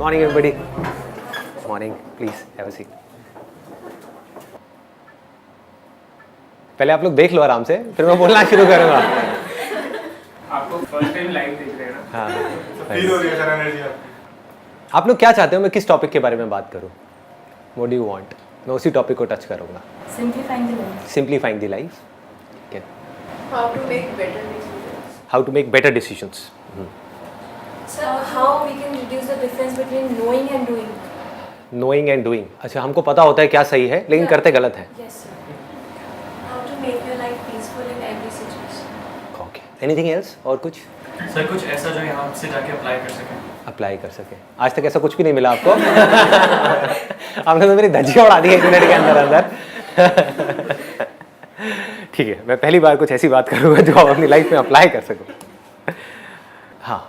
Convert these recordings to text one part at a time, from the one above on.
Morning everybody. Morning. Please have a seat. पहले आप लोग देख लो आराम से, फिर मैं बोलना शुरू करूंगा. आपको फर्स्ट टाइम लाइव देख रहे हैं ना? हाँ. फील हो रही है सर एनर्जी. आप लोग क्या चाहते हो मैं किस टॉपिक के बारे में बात करूं? What do you want? मैं उसी टॉपिक को टच करूंगा. Simplifying the life. Simplifying the life. How to make better decisions. How to make better decisions. So how we can reduce the difference between knowing and doing? Knowing and doing. अच्छा, हमको पता होता है क्या सही है लेकिन करते गलत है. Yes, sir. How to make your life peaceful in every situation. Okay. Anything else? और कुछ सर कुछ ऐसा जो यहाँ से जाके अप्लाई कर सकें. अप्लाई कर सके. आज तक ऐसा कुछ भी नहीं मिला आपको. आपने तो मेरी धज्जियाँ उड़ा दी है 1 मिनट के अंदर अंदर. ठीक है, मैं पहली बार कुछ ऐसी बात करूँगा जो आप अपनी लाइफ में अप्लाई कर सको. हाँ,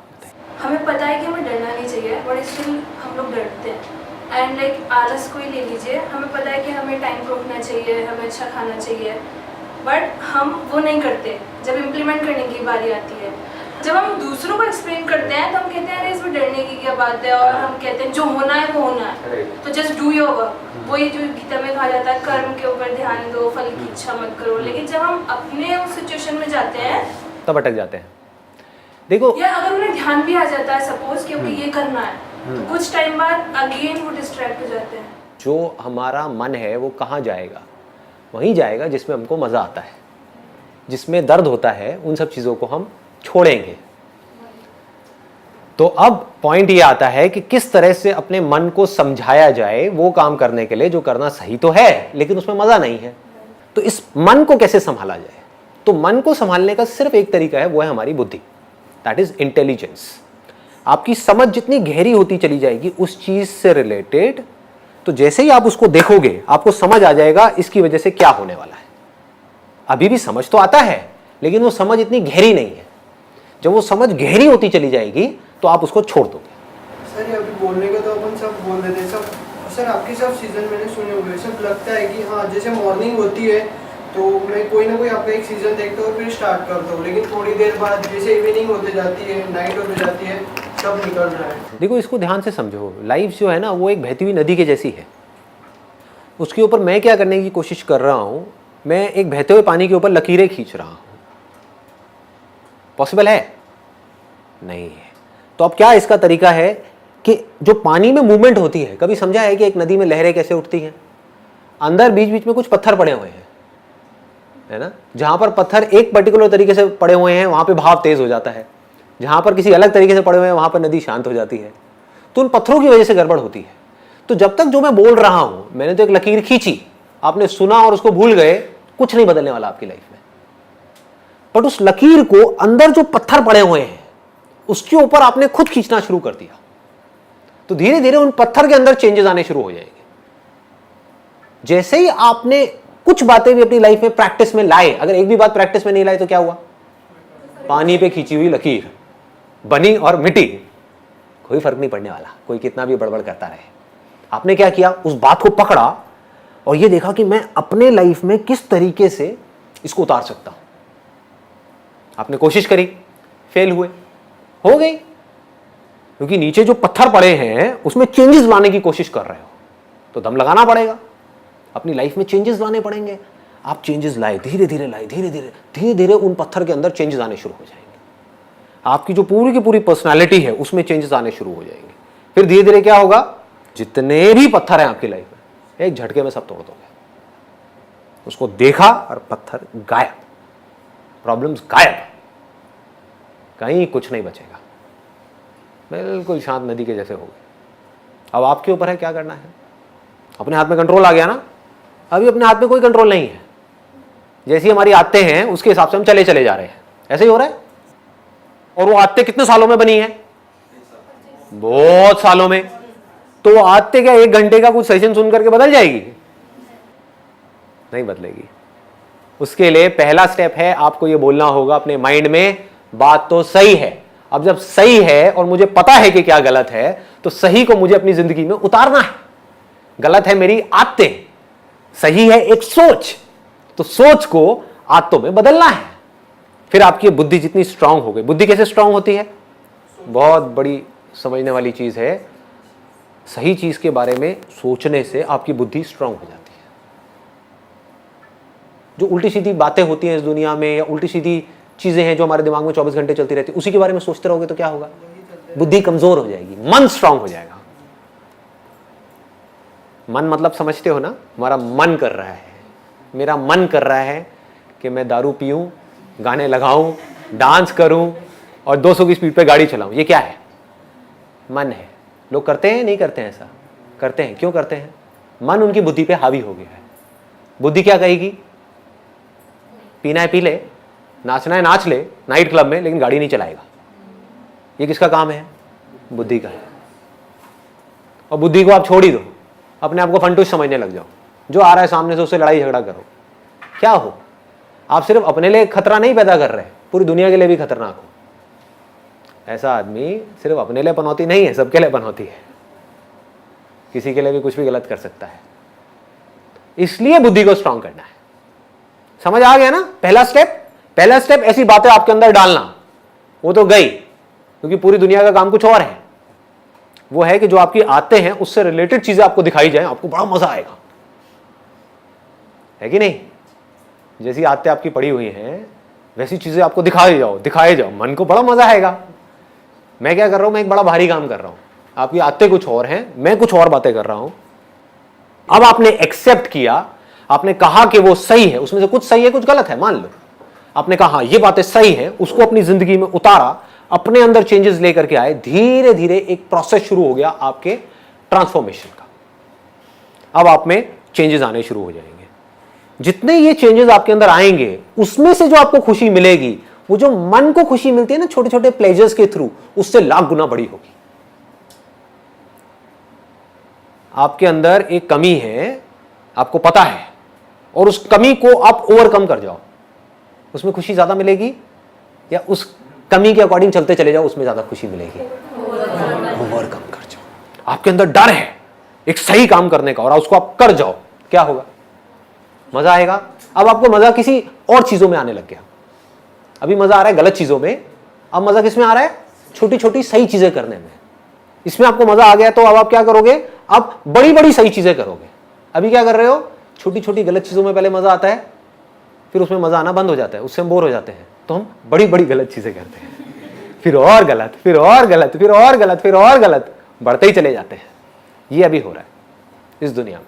हमें पता है कि हमें डरना नहीं चाहिए, बट स्टिल हम लोग डरते हैं. एंड लाइक आलस को ही ले लीजिए, हमें पता है कि हमें टाइम को रखना चाहिए, हमें अच्छा खाना चाहिए, बट हम वो नहीं करते. जब इम्प्लीमेंट करने की बारी आती है, जब हम दूसरों को एक्सप्लेन करते हैं तो हम कहते हैं अरे इसमें डरने की क्या बात है, और हम कहते हैं जो होना है वो होना है, तो जस्ट डू योर वर्क. वही जो गीता में कहा जाता है कर्म के ऊपर ध्यान दो, फल की इच्छा मत करो. लेकिन जब हम अपने उस सिचुएशन में जाते हैं तब अटक जाते हैं. देखो, या अगर उन्हें ध्यान भी आ जाता है सपोज कि ये करना है, तो कुछ टाइम बाद अगेन वो डिस्ट्रैक्ट हो जाते हैं. जो हमारा मन है वो कहाँ जाएगा? वहीं जाएगा जिसमें हमको मज़ा आता है. जिसमें दर्द होता है उन सब चीज़ों को हम छोड़ेंगे. तो अब पॉइंट ये आता है कि किस तरह से अपने मन को समझाया जाए वो काम करने के लिए जो करना सही तो है लेकिन उसमें मज़ा नहीं है. तो इस मन को कैसे संभाला जाए? तो मन को संभालने का सिर्फ एक तरीका है, वो है हमारी बुद्धि. That is intelligence. आपकी समझ जितनी गहरी होती चली जाएगी उस चीज से रिलेटेड, तो जैसे ही आप उसको देखोगे आपको समझ आ जाएगा इसकी वजह से क्या होने वाला है. अभी भी समझ तो आता है लेकिन वो समझ इतनी गहरी नहीं है. जब वो समझ गहरी होती चली जाएगी तो आप उसको छोड़ दोगे. सर ये अभी बोलने का तो अपन सब बोल देते हैं सब. सर आपके सब सीजन मैंने सुने हुए, सब लगता है कि हाँ जैसे मॉर्निंग होती है तो मैं कोई ना कोई आपका एक सीजन देखता हूँ फिर स्टार्ट करता हूँ, लेकिन थोड़ी देर बाद जैसे इवनिंग होते जाती है, नाइट होते जाती है, सब निकल रहा है. देखो, इसको ध्यान से समझो. लाइफ जो है ना वो एक बहती हुई नदी के जैसी है. उसके ऊपर मैं क्या करने की कोशिश कर रहा हूँ, मैं एक बहते हुए पानी के ऊपर लकीरें खींच रहा हूँ. पॉसिबल है? नहीं है. तो अब क्या इसका तरीका है कि जो पानी में मूवमेंट होती है, कभी समझा है कि एक नदी में लहरें कैसे उठती हैं? अंदर बीच बीच में कुछ पत्थर पड़े हुए हैं, है ना. जहां पर पत्थर एक पर्टिकुलर तरीके से पड़े हुए हैं वहां पे भाव तेज हो जाता है. जहां पर किसी अलग तरीके से पड़े हुए हैं वहां पर नदी शांत हो जाती है. तो उन पत्थरों की वजह से गड़बड़ होती है. तो जब तक जो मैं बोल रहा हूं, मैंने तो एक लकीर खींची, आपने सुना और उसको भूल गए, कुछ नहीं बदलने वाला आपकी लाइफ में. बट उस लकीर को अंदर जो पत्थर पड़े हुए हैं उसके ऊपर आपने खुद खींचना शुरू कर दिया, तो धीरे धीरे उन पत्थर के अंदर चेंजेस आने शुरू हो जाएंगे. जैसे ही आपने कुछ बातें भी अपनी लाइफ में प्रैक्टिस में लाए, अगर एक भी बात प्रैक्टिस में नहीं लाए तो क्या हुआ? पानी पे खींची हुई लकीर बनी और मिटी. कोई फर्क नहीं पड़ने वाला, कोई कितना भी बड़बड़ करता रहे. आपने क्या किया? उस बात को पकड़ा और ये देखा कि मैं अपने लाइफ में किस तरीके से इसको उतार सकता हूं. आपने कोशिश करी, फेल हुए, हो गई, क्योंकि नीचे जो पत्थर पड़े हैं उसमें चेंजेस लाने की कोशिश कर रहे हो, तो दम लगाना पड़ेगा. अपनी लाइफ में चेंजेस लाने पड़ेंगे. आप चेंजेस लाए, धीरे धीरे लाए, धीरे धीरे उन पत्थर के अंदर चेंजेस आने शुरू हो जाएंगे. आपकी जो पूरी की पूरी पर्सनालिटी है उसमें चेंजेस आने शुरू हो जाएंगे. फिर धीरे धीरे क्या होगा? जितने भी पत्थर हैं आपकी लाइफ में एक झटके में सब तोड़ दोगे. उसको देखा और पत्थर गायब, प्रॉब्लम्स गायब, कहीं कुछ नहीं बचेगा. बिल्कुल शांत नदी के जैसे हो गए. अब आपके ऊपर है क्या करना है. अपने हाथ में कंट्रोल आ गया ना. अभी अपने हाथ में कोई कंट्रोल नहीं है. जैसी हमारी आदतें हैं उसके हिसाब से हम चले जा रहे हैं. ऐसे ही हो रहा है. और वो आदतें कितने सालों में बनी हैं? बहुत सालों में. तो वो आदतें क्या 1 घंटे का कुछ सेशन सुन करके बदल जाएगी? नहीं बदलेगी. उसके लिए पहला स्टेप है आपको ये बोलना होगा अपने माइंड में, बात तो सही है. अब जब सही है और मुझे पता है कि क्या गलत है, तो सही को मुझे अपनी जिंदगी में उतारना है. गलत है मेरी आदतें, सही है एक सोच, तो सोच को आदतों में बदलना है. फिर आपकी बुद्धि जितनी स्ट्रांग हो गई. बुद्धि कैसे स्ट्रांग होती है? बहुत बड़ी समझने वाली चीज है. सही चीज के बारे में सोचने से आपकी बुद्धि स्ट्रांग हो जाती है। जो उल्टी सीधी बातें होती हैं इस दुनिया में, या उल्टी सीधी चीजें हैं जो हमारे दिमाग में 24 घंटे चलती रहती है, उसी के बारे में सोचते रहोगे तो क्या होगा? बुद्धि कमजोर हो जाएगी, मन स्ट्रांग हो जाएगा। मन मतलब समझते हो ना, हमारा मन कर रहा है, मेरा मन कर रहा है कि मैं दारू पीऊं, गाने लगाऊं, डांस करूं और 200 की स्पीड पे गाड़ी चलाऊं। ये क्या है? मन है। लोग करते हैं नहीं करते हैं? ऐसा करते हैं। क्यों करते हैं? मन उनकी बुद्धि पे हावी हो गया है। बुद्धि क्या कहेगी? पीना है पी ले, नाचना है नाच ले नाइट क्लब में, लेकिन गाड़ी नहीं चलाएगा। ये किसका काम है? बुद्धि का है। और बुद्धि को आप छोड़ ही दो, अपने आप को फंटूस समझने लग जाओ। जो आ रहा है सामने से उससे लड़ाई झगड़ा करो। क्या हो? आप सिर्फ अपने लिए खतरा नहीं पैदा कर रहे, पूरी दुनिया के लिए भी खतरनाक हो। ऐसा आदमी सिर्फ अपने लिए पनौती नहीं है, सबके लिए पनौती है। किसी के लिए भी कुछ भी गलत कर सकता है। इसलिए बुद्धि को स्ट्रांग करना है। समझ आ गया ना? पहला स्टेप ऐसी बातें आपके अंदर डालना। वो तो गई, क्योंकि पूरी दुनिया का काम कुछ और है। वो है कि जो आपकी आते हैं उससे रिलेटेड चीजें आपको दिखाई जाए, आपको बड़ा मजा आएगा, है कि नहीं? जैसी आते आपकी पड़ी हुई हैं वैसी चीजें आपको दिखाए जाओ, मन को बड़ा मजा आएगा। मैं क्या कर रहा हूं? मैं एक बड़ा भारी काम कर रहा हूं, आपकी आते कुछ और हैं, मैं कुछ और बातें कर रहा हूं। अब आपने एक्सेप्ट किया, आपने कहा कि वो सही है, उसमें से कुछ सही है कुछ गलत है, मान लो। आपने कहा हाँ ये बातें सही है, उसको अपनी जिंदगी में उतारा, अपने अंदर चेंजेस लेकर के आए, धीरे धीरे एक प्रोसेस शुरू हो गया आपके ट्रांसफॉर्मेशन का। अब आप में चेंजेस आने शुरू हो जाएंगे। जितने ये चेंजेस आपके अंदर आएंगे, उसमें से जो आपको खुशी मिलेगी, वो जो मन को खुशी मिलती है ना छोटे छोटे प्लेजर्स के थ्रू, उससे लाख गुना बड़ी होगी। आपके अंदर एक कमी है, आपको पता है, और उस कमी को आप ओवरकम कर जाओ, उसमें खुशी ज्यादा मिलेगी, या उस कमी के अकॉर्डिंग चलते चले जाओ, उसमें ज्यादा खुशी मिलेगी? ओवरकम कर जाओ। आपके अंदर डर है एक सही काम करने का, और उसको आप कर जाओ, क्या होगा? मजा आएगा। अब आपको मजा किसी और चीजों में आने लग गया। अभी मजा आ रहा है गलत चीजों में, अब मजा किस में आ रहा है? छोटी छोटी सही चीजें करने में। इसमें आपको मजा आ गया तो अब आप क्या करोगे? अब बड़ी बड़ी सही चीजें करोगे। अभी क्या कर रहे हो? छोटी छोटी गलत चीजों में पहले मजा आता है, फिर उसमें मजा आना बंद हो जाता है, उससे हम बोर हो जाते हैं, तो हम बड़ी बड़ी गलत चीजें करते हैं, फिर और गलत, फिर और गलत, फिर और गलत, फिर और गलत, बढ़ते ही चले जाते हैं। ये अभी हो रहा है इस दुनिया में।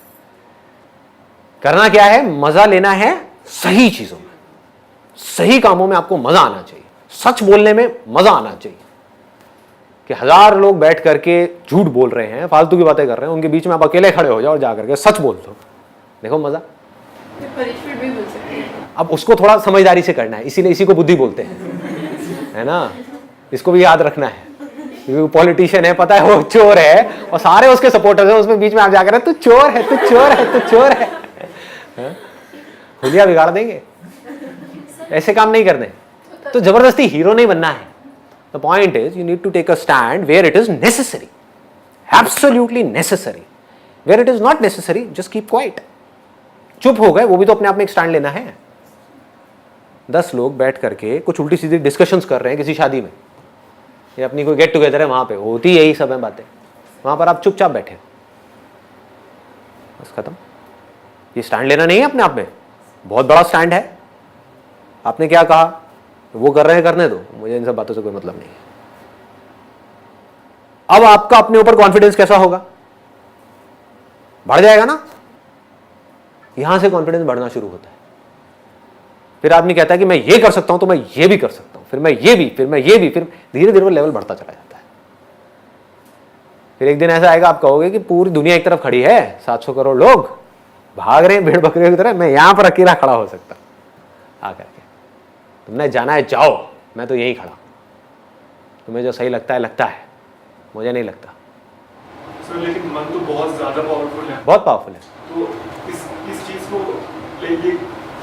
करना क्या है? मजा लेना है सही चीजों में, सही कामों में आपको मजा आना चाहिए। सच बोलने में मजा आना चाहिए। कि 1000 लोग बैठ करके झूठ बोल रहे हैं, फालतू की बातें कर रहे हैं, उनके बीच में आप अकेले खड़े हो जाओ और जाकर के सच बोल दो, देखो मजा। पनिशमेंट भी मिल सकती है। अब उसको थोड़ा समझदारी से करना है, इसीलिए इसी को बुद्धि बोलते हैं, है ना? इसको भी याद रखना है। पॉलिटिशियन है, पता है वो चोर है, और सारे उसके सपोर्टर्स हैं, उसमें बीच में आप जाकर तू चोर है, तू चोर है, तू चोर है, हुलिया बिगाड़ देंगे। ऐसे काम नहीं करने। तो जबरदस्ती हीरो नहीं बनना है। The point is you need to take a stand where it is necessary, absolutely necessary. Where it is not necessary just keep quiet. चुप हो गए, वो भी तो अपने आप में एक स्टैंड लेना है। 10 लोग बैठ करके कुछ उल्टी सीधी डिस्कशंस कर रहे हैं किसी शादी में, या अपनी कोई गेट टुगेदर है, वहां पे होती यही सब है बातें, वहां पर आप चुपचाप बैठे, बस खत्म। ये स्टैंड लेना नहीं है अपने आप में, बहुत बड़ा स्टैंड है। आपने क्या कहा? वो कर रहे हैं, करने दो, मुझे इन सब बातों से कोई मतलब नहीं है। अब आपका अपने ऊपर कॉन्फिडेंस कैसा होगा? बढ़ जाएगा ना? यहां से कॉन्फिडेंस बढ़ना शुरू होता है। फिर आदमी कहता है कि मैं ये कर सकता हूं तो मैं ये भी कर सकता हूं, फिर मैं ये भी, फिर मैं ये भी, फिर धीरे धीरे वो लेवल बढ़ता चला जाता है। फिर एक दिन ऐसा आएगा, आप कहोगे कि पूरी दुनिया एक तरफ खड़ी है, 700 करोड़ लोग भाग रहे हैं भेड़ बकरियों की तरह, मैं यहां पर अकेला खड़ा हो सकता आकर के। तुमने जाना है जाओ, मैं तो यही खड़ा। तुम्हें जो सही लगता है, मुझे नहीं लगता। सर लेकिन मन तो बहुत ज्यादा पावरफुल है। बहुत पावरफुल है। तो इस चीज को लेके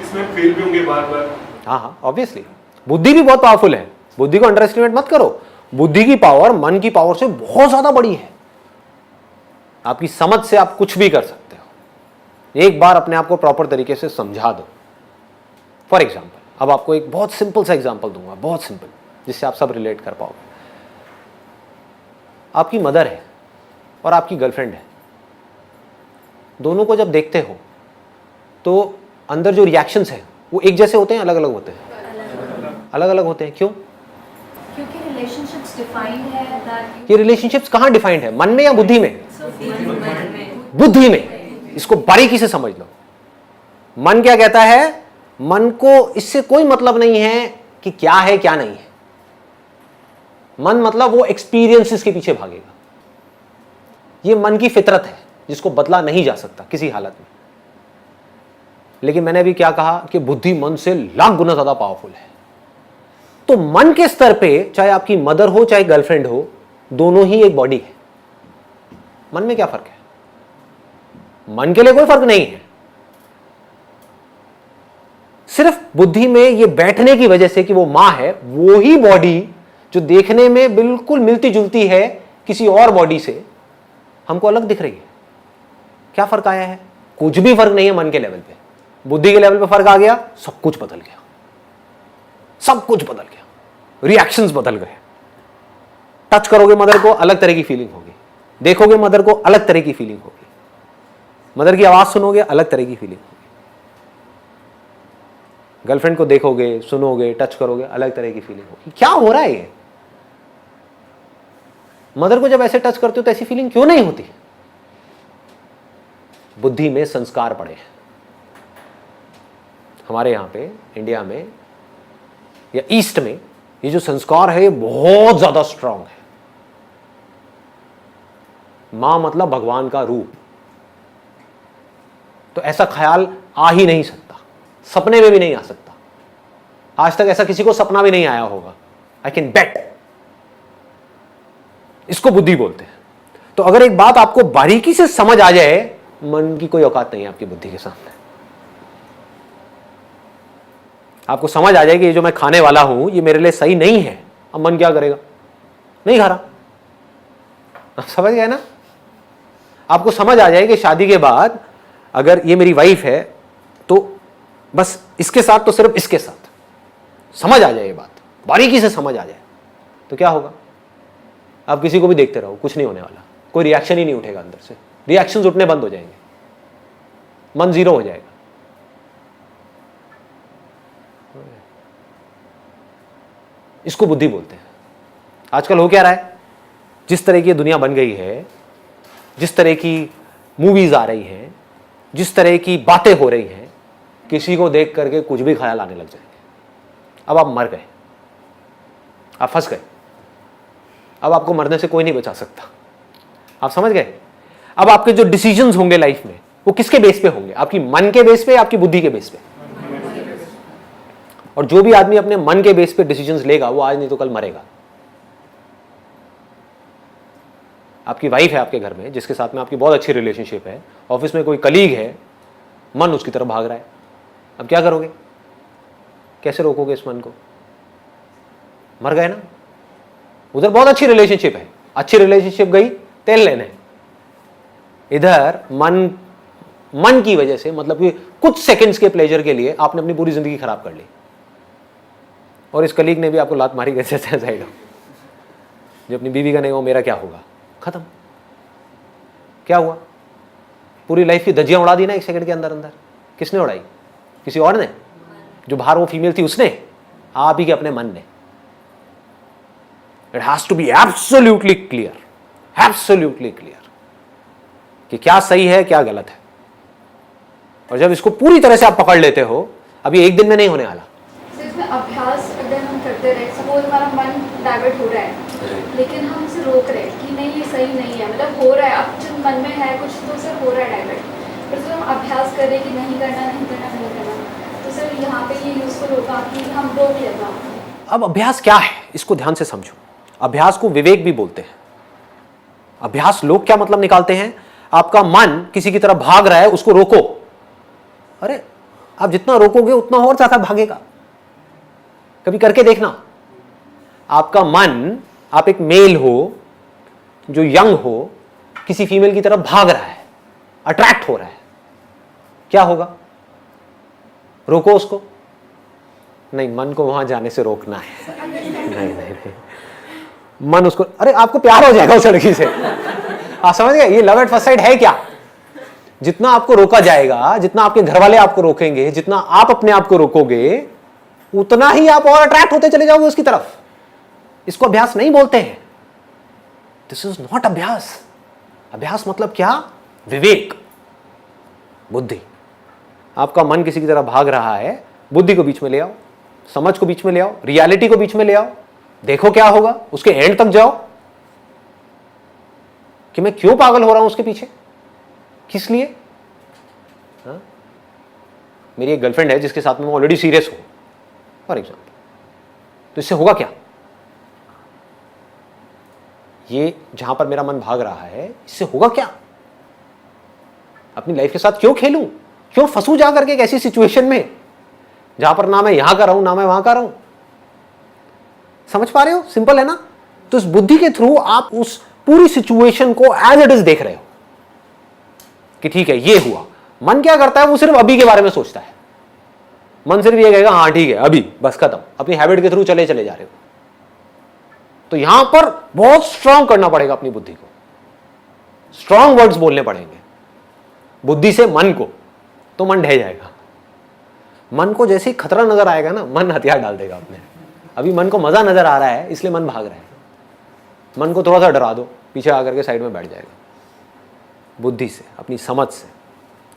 इसमें फेल भी होंगे बार बार। हाँ, ऑब्वियसली। बुद्धि भी बहुत पावरफुल है, बुद्धि को अंडर एस्टिमेट मत करो। बुद्धि की पावर मन की पावर से बहुत ज्यादा बड़ी है। आपकी समझ से आप कुछ भी कर सकते हो। एक बार अपने आप को प्रॉपर तरीके से समझा दो। फॉर एग्जाम्पल, अब आपको एक बहुत सिंपल सा एग्जाम्पल दूंगा, बहुत सिंपल, जिससे आप सब रिलेट कर पाओगे। आपकी मदर है, और आपकी गर्लफ्रेंड है, दोनों को जब देखते हो तो अंदर जो रिएक्शंस हैं वो एक जैसे होते हैं, अलग अलग होते हैं? अलग अलग होते हैं। क्यों? क्योंकि रिलेशनशिप्स डिफाइंड है दैट ये रिलेशनशिप्स कहाँ डिफाइंड है, मन में या बुद्धि में? बुद्धि में। इसको बारीकी से समझ लो। मन क्या कहता है? मन को इससे कोई मतलब नहीं है कि क्या है क्या नहीं है। मन मतलब वो एक्सपीरियंसेस के पीछे भागेगा। ये मन की फितरत है जिसको बदला नहीं जा सकता किसी हालत में। लेकिन मैंने अभी क्या कहा कि बुद्धि मन से लाख गुना ज्यादा पावरफुल है। तो मन के स्तर पे चाहे आपकी मदर हो चाहे गर्लफ्रेंड हो, दोनों ही एक बॉडी है। मन में क्या फर्क है? मन के लिए कोई फर्क नहीं है। सिर्फ बुद्धि में ये बैठने की वजह से कि वो मां है, वो ही बॉडी जो देखने में बिल्कुल मिलती जुलती है किसी और बॉडी से, हमको अलग दिख रही है। क्या फर्क आया है? कुछ भी फर्क नहीं है। मन के लेवल पे, बुद्धि के लेवल पे फर्क आ गया, सब कुछ बदल गया। सब कुछ बदल गया, रिएक्शंस बदल गए। टच करोगे मदर को, अलग तरह की फीलिंग होगी। देखोगे मदर को, अलग तरह की फीलिंग होगी। मदर की आवाज सुनोगे, अलग तरह की फीलिंग होगी। गर्लफ्रेंड को देखोगे, सुनोगे, टच करोगे, अलग तरह की फीलिंग होगी। क्या हो रहा है ये? मदर को जब ऐसे टच करते हो तो ऐसी फीलिंग क्यों नहीं होती? बुद्धि में संस्कार पड़े हैं। हमारे यहां पे इंडिया में या ईस्ट में ये जो संस्कार है ये बहुत ज्यादा स्ट्रांग है। मां मतलब भगवान का रूप। तो ऐसा ख्याल आ ही नहीं सकता, सपने में भी नहीं आ सकता। आज तक ऐसा किसी को सपना भी नहीं आया होगा। I can bet. इसको बुद्धि बोलते हैं। तो अगर एक बात आपको बारीकी से समझ आ जाए, मन की कोई औकात नहीं है आपकी बुद्धि के सामने। आपको समझ आ जाए कि ये जो मैं खाने वाला हूं ये मेरे लिए सही नहीं है, अब मन क्या करेगा? नहीं खा रहा। आप समझ गए ना? आपको समझ आ जाए कि शादी के बाद अगर ये मेरी वाइफ है तो बस इसके साथ तो सिर्फ इसके साथ, समझ आ जाए ये बात, बारीकी से समझ आ जाए, तो क्या होगा? आप किसी को भी देखते रहो, कुछ नहीं होने वाला, कोई रिएक्शन ही नहीं उठेगा अंदर से। रिएक्शंस उठने बंद हो जाएंगे, मन जीरो हो जाएगा। इसको बुद्धि बोलते हैं। आजकल हो क्या रहा है? जिस तरह की दुनिया बन गई है, जिस तरह की मूवीज आ रही हैं, जिस तरह की बातें हो रही हैं, किसी को देख करके कुछ भी ख्याल आने लग जाएंगे। अब आप मर गए, आप फंस गए। अब आपको मरने से कोई नहीं बचा सकता। आप समझ गए? अब आपके जो डिसीजंस होंगे लाइफ में वो किसके बेस पे होंगे? आपकी मन के बेस पे, आपकी बुद्धि के बेस पे? और जो भी आदमी अपने मन के बेस पे डिसीजंस लेगा वो आज नहीं तो कल मरेगा। आपकी वाइफ है आपके घर में जिसके साथ में आपकी बहुत अच्छी रिलेशनशिप है, ऑफिस में कोई कलीग है, मन उसकी तरफ भाग रहा है। अब क्या करोगे? कैसे रोकोगे इस मन को? मर गए ना। उधर बहुत अच्छी रिलेशनशिप है, अच्छी रिलेशनशिप गई तेल लेने। इधर मन की वजह से, मतलब कि कुछ सेकंड्स के प्लेजर के लिए आपने अपनी पूरी जिंदगी खराब कर ली। और इस कलीग ने भी आपको लात मारी कैसे साइड, जो अपनी बीवी का नहीं हो मेरा क्या होगा? खत्म। क्या हुआ? पूरी लाइफ की धज्जियां उड़ा दी ना एक सेकंड के अंदर अंदर। किसने उड़ाई? किसी और ने? जो बाहर वो फीमेल थी उसने? आप ही के अपने मन ने। It has to be absolutely clear, absolutely clear कि क्या सही है क्या गलत है। और जब इसको पूरी तरह से आप पकड़ लेते हो, अभी एक दिन में नहीं होने वाला। इसमें अभ्यास अगर हम करते रहे, सपोज हमारा मन डाइवर्ट हो रहा है लेकिन हम उसे रोक रहे हैं कि नहीं ये सही नहीं है, मतलब हो रहा है, अब जब मन में है कुछ तो उसे हो रहा है डाइवर्ट, पर जब हम अभ्यास करें कि नहीं करना नहीं करना नहीं करना, तो सर यहाँ पे ये यूजफुल होगा कि हम रोक लेगा। अब अभ्यास क्या है इसको ध्यान से समझो। अभ्यास को विवेक भी बोलते हैं। अभ्यास लोग क्या मतलब निकालते हैं? आपका मन किसी की तरफ भाग रहा है, उसको रोको। अरे आप जितना रोकोगे उतना और ज्यादा भागेगा। कभी करके देखना। आपका मन, आप एक मेल हो जो यंग हो, किसी फीमेल की तरफ भाग रहा है, अट्रैक्ट हो रहा है, क्या होगा? रोको उसको? नहीं, मन को वहां जाने से रोकना है। नहीं, मन उसको, अरे आपको प्यार हो जाएगा उस लड़की से। आप समझ गए, ये लव एट फर्स्ट साइट है क्या? जितना आपको रोका जाएगा, जितना आपके घर वाले आपको रोकेंगे, जितना आप अपने आप को रोकोगे, उतना ही आप और अट्रैक्ट होते चले जाओगे उसकी तरफ। इसको अभ्यास नहीं बोलते हैं। दिस इज नॉट अभ्यास। अभ्यास मतलब क्या? विवेक, बुद्धि। आपका मन किसी की तरह भाग रहा है, बुद्धि को बीच में ले आओ, समझ को बीच में ले आओ, रियलिटी को बीच में ले आओ, देखो क्या होगा, उसके एंड तक जाओ कि मैं क्यों पागल हो रहा हूं उसके पीछे, किस लिए? हा? मेरी एक गर्लफ्रेंड है जिसके साथ में मैं ऑलरेडी सीरियस हूं फॉर एग्जाम्पल, तो इससे होगा क्या? ये जहां पर मेरा मन भाग रहा है, इससे होगा क्या? अपनी लाइफ के साथ क्यों खेलूं, क्यों फंसू जा करके एक ऐसी सिचुएशन में जहां पर ना मैं यहां का रहूं ना मैं वहां का रहूं? समझ पा रहे हो? सिंपल है ना? तो इस बुद्धि के थ्रू आप उस पूरी सिचुएशन को एज इट इज देख रहे हो कि ठीक है ये हुआ। मन क्या करता है? वो सिर्फ अभी के बारे में सोचता है। मन सिर्फ ये कहेगा हाँ ठीक है अभी, बस खत्म। अपनी हैबिट के थ्रू चले चले जा रहे हो। तो यहां पर बहुत स्ट्रांग करना पड़ेगा अपनी बुद्धि को, स्ट्रांग वर्ड्स बोलने पड़ेंगे बुद्धि से मन को, तो मन ढह जाएगा। मन को जैसे ही खतरा नजर आएगा ना, मन हथियार डाल देगा अपने। अभी मन को मजा नजर आ रहा है इसलिए मन भाग रहा है। मन को थोड़ा सा डरा दो, पीछे आकर के साइड में बैठ जाएगा। बुद्धि से, अपनी समझ से,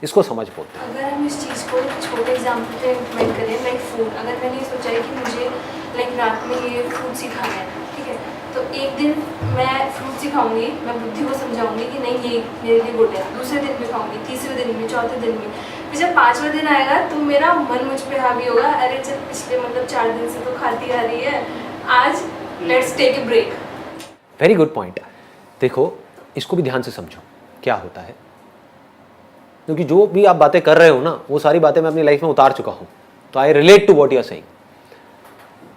इसको समझ बोलते हैं। अगर हम इस चीज़ को छोटे एग्जाम्पल पे इम्प्लीमेंट करें, लाइक फूड, अगर मैंने ये सोचा है कि मुझे लाइक रात में ये फ्रूट्स ही खाना है, ठीक है, तो एक दिन मैं फ्रूट्स ही खाऊंगी, मैं बुद्धि को समझाऊंगी कि नहीं ये मेरे लिए गुड है। दूसरे दिन भी खाऊंगी, तीसरे दिन भी, चौथे दिन भी। फिर जब 5वां दिन आएगा तो मेरा मन मुझ पे हावी होगा, अरे चल पिछले मतलब 4 दिन से तो खाती आ रही है, आज let's take a break. Very good point. देखो इसको भी ध्यान से समझो क्या होता है, क्योंकि जो भी आप बातें कर रहे हो ना, वो सारी बातें मैं अपनी लाइफ में उतार चुका हूं, तो I relate to what you are saying.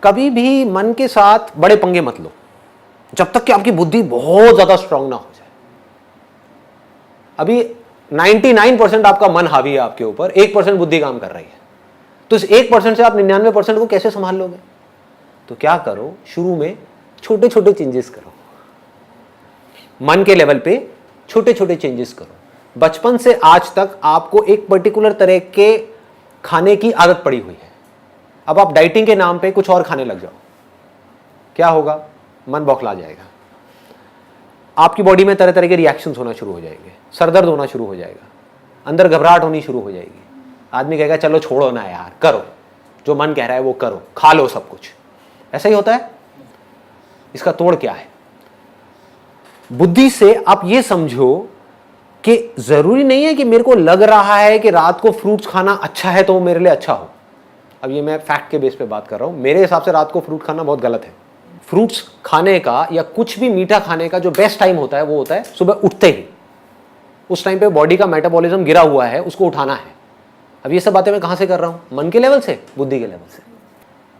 कभी भी मन के साथ बड़े पंगे मत लो जब तक कि आपकी बुद्धि बहुत ज्यादा स्ट्रांग ना हो जाए। अभी 99% आपका मन हावी है आपके ऊपर, 1% बुद्धि काम कर रही है। तो इस 1% से आप 99% को कैसे संभाल लोगे? तो क्या करो, शुरू में छोटे छोटे चेंजेस करो, मन के लेवल पे छोटे छोटे चेंजेस करो। बचपन से आज तक आपको एक पर्टिकुलर तरह के खाने की आदत पड़ी हुई है, अब आप डाइटिंग के नाम पे कुछ और खाने लग जाओ, क्या होगा? मन बौखला जाएगा, आपकी बॉडी में तरह तरह के रिएक्शंस होना शुरू हो जाएंगे, सरदर्द होना शुरू हो जाएगा, अंदर घबराहट होनी शुरू हो जाएगी। आदमी कहेगा चलो छोड़ो ना यार, करो जो मन कह रहा है वो करो, खा लो सब कुछ। ऐसा ही होता है। इसका तोड़ क्या है? बुद्धि से आप ये समझो कि जरूरी नहीं है कि मेरे को लग रहा है कि रात को फ्रूट्स खाना अच्छा है तो वो मेरे लिए अच्छा हो। अब ये मैं फैक्ट के बेस पे बात कर रहा हूं। मेरे हिसाब से रात को फ्रूट खाना बहुत गलत है। फ्रूट्स खाने का या कुछ भी मीठा खाने का जो बेस्ट टाइम होता है वो होता है सुबह उठते ही। उस टाइम पे बॉडी का मेटाबॉलिज्म गिरा हुआ है, उसको उठाना है। अब ये सब बातें मैं कहां से कर रहा हूं? मन के लेवल से, बुद्धि के लेवल से।